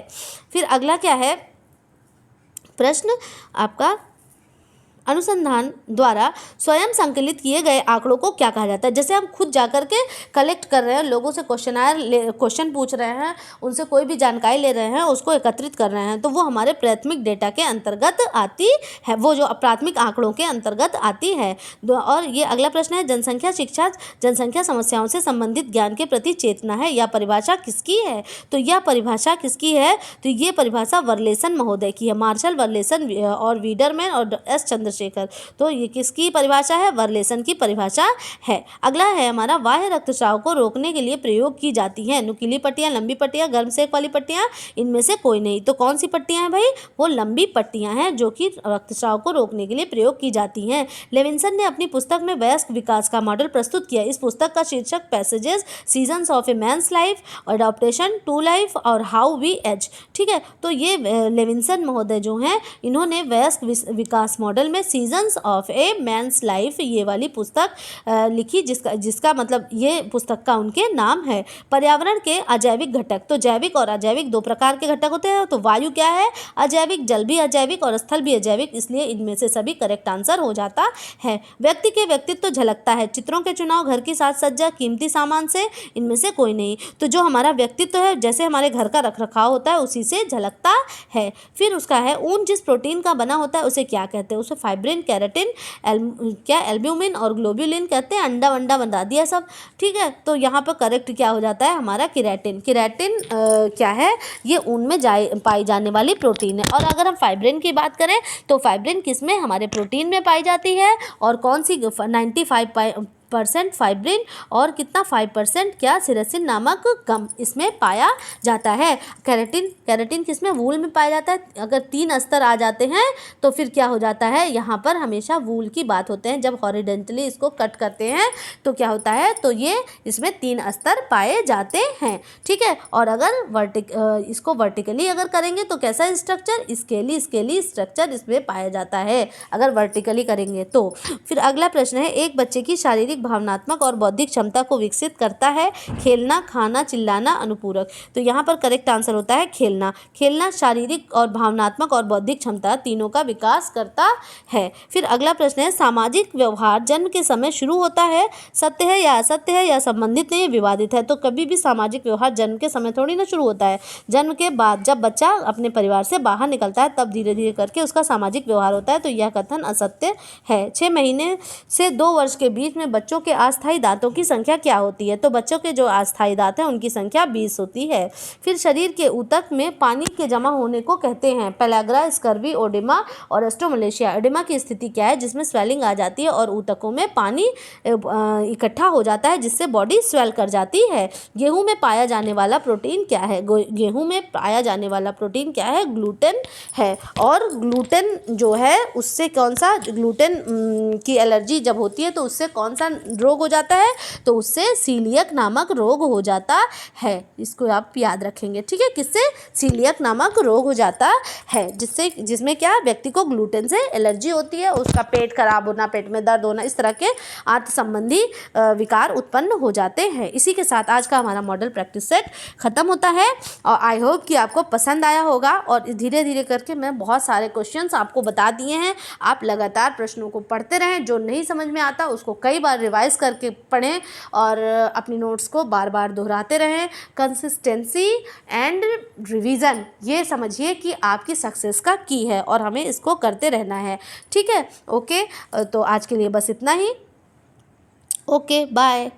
फिर अगला क्या है प्रश्न आपका? अनुसंधान द्वारा स्वयं संकलित किए गए आंकड़ों को क्या कहा जाता है। जैसे हम खुद जाकर के कलेक्ट कर रहे हैं, लोगों से क्वेश्चन पूछ रहे हैं, उनसे कोई भी जानकारी ले रहे हैं, उसको एकत्रित कर रहे हैं, तो वो हमारे प्राथमिक डेटा के अंतर्गत आती है, वो जो प्राथमिक आंकड़ों के अंतर्गत आती है। और ये अगला प्रश्न है, जनसंख्या शिक्षा जनसंख्या समस्याओं से संबंधित ज्ञान के प्रति चेतना है, यह परिभाषा किसकी है। तो यह परिभाषा किसकी है, तो ये परिभाषा वर्लेसन महोदय की है, मार्शल वर्लेसन और वीडरमैन और एस चंद्रशेखर। तो ये किसकी परिभाषा है, वर्लेसन की परिभाषा है। अगला है हमारा, बाह्य रक्तस्राव को रोकने के लिए प्रयोग की जाती है नुकीली पट्टियां, लंबी पट्टियां, गर्म सेक वाली पट्टियां, इनमें से कोई नहीं। तो कौन सी पट्टियां हैं भाई, वो लंबी पट्टियां हैं जो कि रक्तस्राव को रोकने के लिए प्रयोग की जाती हैं। लेविंसन ने अपनी पुस्तक में वयस्क विकास का मॉडल प्रस्तुत किया। इस पुस्तक का शीर्षक passages, seasons of a man's life, adaptation to life और हाउ वी एज। ठीक है, तो ये लेविंसन महोदय जो हैं, इन्होंने वयस्क विकास मॉडल में seasons of a man's life ये वाली पुस्तक लिखी, जिसका मतलब ये पुस्तक का उनके नाम है। पर्यावरण के अजैविक घटक, तो जैविक और अजैविक दो प्रकार के घटक होते हैं। तो वायु क्या है, अजैविक, जल भी अजैविक और स्थल भी अजैविक, इसलिए इनमें से सभी करेक्ट आंसर हो जाता है। व्यक्ति के व्यक्तित्व झलकता है, चित्रों के चुनाव, घर की साज सज्जा, कीमती सामान से, इनमें से कोई नहीं। तो जो हमारा व्यक्तित्व है, जैसे हमारे घर का रखरखाव होता है, उसी से झलकता है। फिर उसका है, ऊन जिस प्रोटीन का बना होता है उसे क्या कहते हैं, उसे फाइब्रिन, केराटिन, एल्ब्यूमिन और ग्लोब्यूलिन कहते हैं। अंडा वंडा बता दिया सब, ठीक है। तो यहाँ पर करेक्ट क्या हो जाता है हमारा, केराटिन। केराटिन क्या है, ये ऊन में पाई जाने वाली प्रोटीन है। और अगर हम फाइब्रिन की बात करें तो फाइब्रिन किस में, हमारे प्रोटीन में पाई जाती है। और कौन सी, 95% फाइब्रिन और कितना 5% क्या, सिरसिन नामक गम इसमें पाया जाता है। केराटिन किस में, वूल में पाया जाता है। अगर 3 अस्तर आ जाते हैं तो फिर क्या हो जाता है, यहाँ पर हमेशा वूल की बात होते हैं। जब हॉरिजेंटली इसको कट करते हैं तो क्या होता है, तो ये इसमें 3 अस्तर पाए जाते हैं, ठीक है। और अगर इसको वर्टिकली अगर करेंगे तो कैसा स्ट्रक्चर, स्केली स्ट्रक्चर इसमें पाया जाता है अगर वर्टिकली करेंगे तो। फिर अगला प्रश्न है, एक बच्चे की शारीरिक, भावनात्मक और बौद्धिक क्षमता को विकसित करता है खेलना, खाना, चिल्लाना, अनुपूरक। तो यहाँ पर करेक्ट आंसर होता है खेलना। खेलना शारीरिक और भावनात्मक और बौद्धिक क्षमता तीनों का विकास करता है। फिर अगला प्रश्न है, सामाजिक व्यवहार जन्म के समय शुरू होता है, सत्य है या असत्य है या संबंधित नहीं, विवादित है। तो कभी भी सामाजिक व्यवहार जन्म के समय थोड़ी ना शुरू होता है। जन्म के बाद जब बच्चा अपने परिवार से बाहर निकलता है तब धीरे धीरे करके उसका सामाजिक व्यवहार होता है। तो यह कथन असत्य है। 6 महीने से 2 वर्ष के बीच में बच्चों के अस्थायी दांतों की संख्या क्या होती है। तो बच्चों के जो अस्थायी दांत हैं उनकी संख्या 20 होती है। फिर शरीर के ऊतक में पानी के जमा होने को कहते हैं पेलाग्रा, स्कर्वी, ओडेमा और एस्ट्रोमलेशिया। एडेमा की स्थिति क्या है, जिसमें स्वेलिंग आ जाती है और ऊतकों में पानी इकट्ठा हो जाता है जिससे बॉडी स्वेल कर जाती है। गेहूं में पाया जाने वाला प्रोटीन क्या है, गेहूं में पाया जाने वाला प्रोटीन क्या है, ग्लूटेन है। और ग्लूटेन जो है उससे कौन सा, ग्लूटेन की एलर्जी जब होती है तो उससे कौन सा रोग हो जाता है, तो उससे सीलियक नामक रोग हो जाता है। इसको आप याद रखेंगे, ठीक है। किससे, सीलियक नामक रोग हो जाता है, जिसमें क्या, व्यक्ति को ग्लूटेन से एलर्जी होती है, उसका पेट खराब होना, पेट में दर्द होना, इस तरह के आंत संबंधी विकार उत्पन्न हो जाते हैं। इसी के साथ आज का हमारा मॉडल प्रैक्टिस सेट खत्म होता है और आई होप कि आपको पसंद आया होगा। और धीरे धीरे करके मैं बहुत सारे क्वेश्चंस आपको बता दिए हैं। आप लगातार प्रश्नों को पढ़ते रहें, जो नहीं समझ में आता उसको कई बार रिवाइज करके पढ़ें और अपनी नोट्स को बार बार दोहराते रहें। कंसिस्टेंसी एंड रिवीजन, ये समझिए कि आपकी सक्सेस का की है और हमें इसको करते रहना है, ठीक है। ओके, तो आज के लिए बस इतना ही। Okay, bye.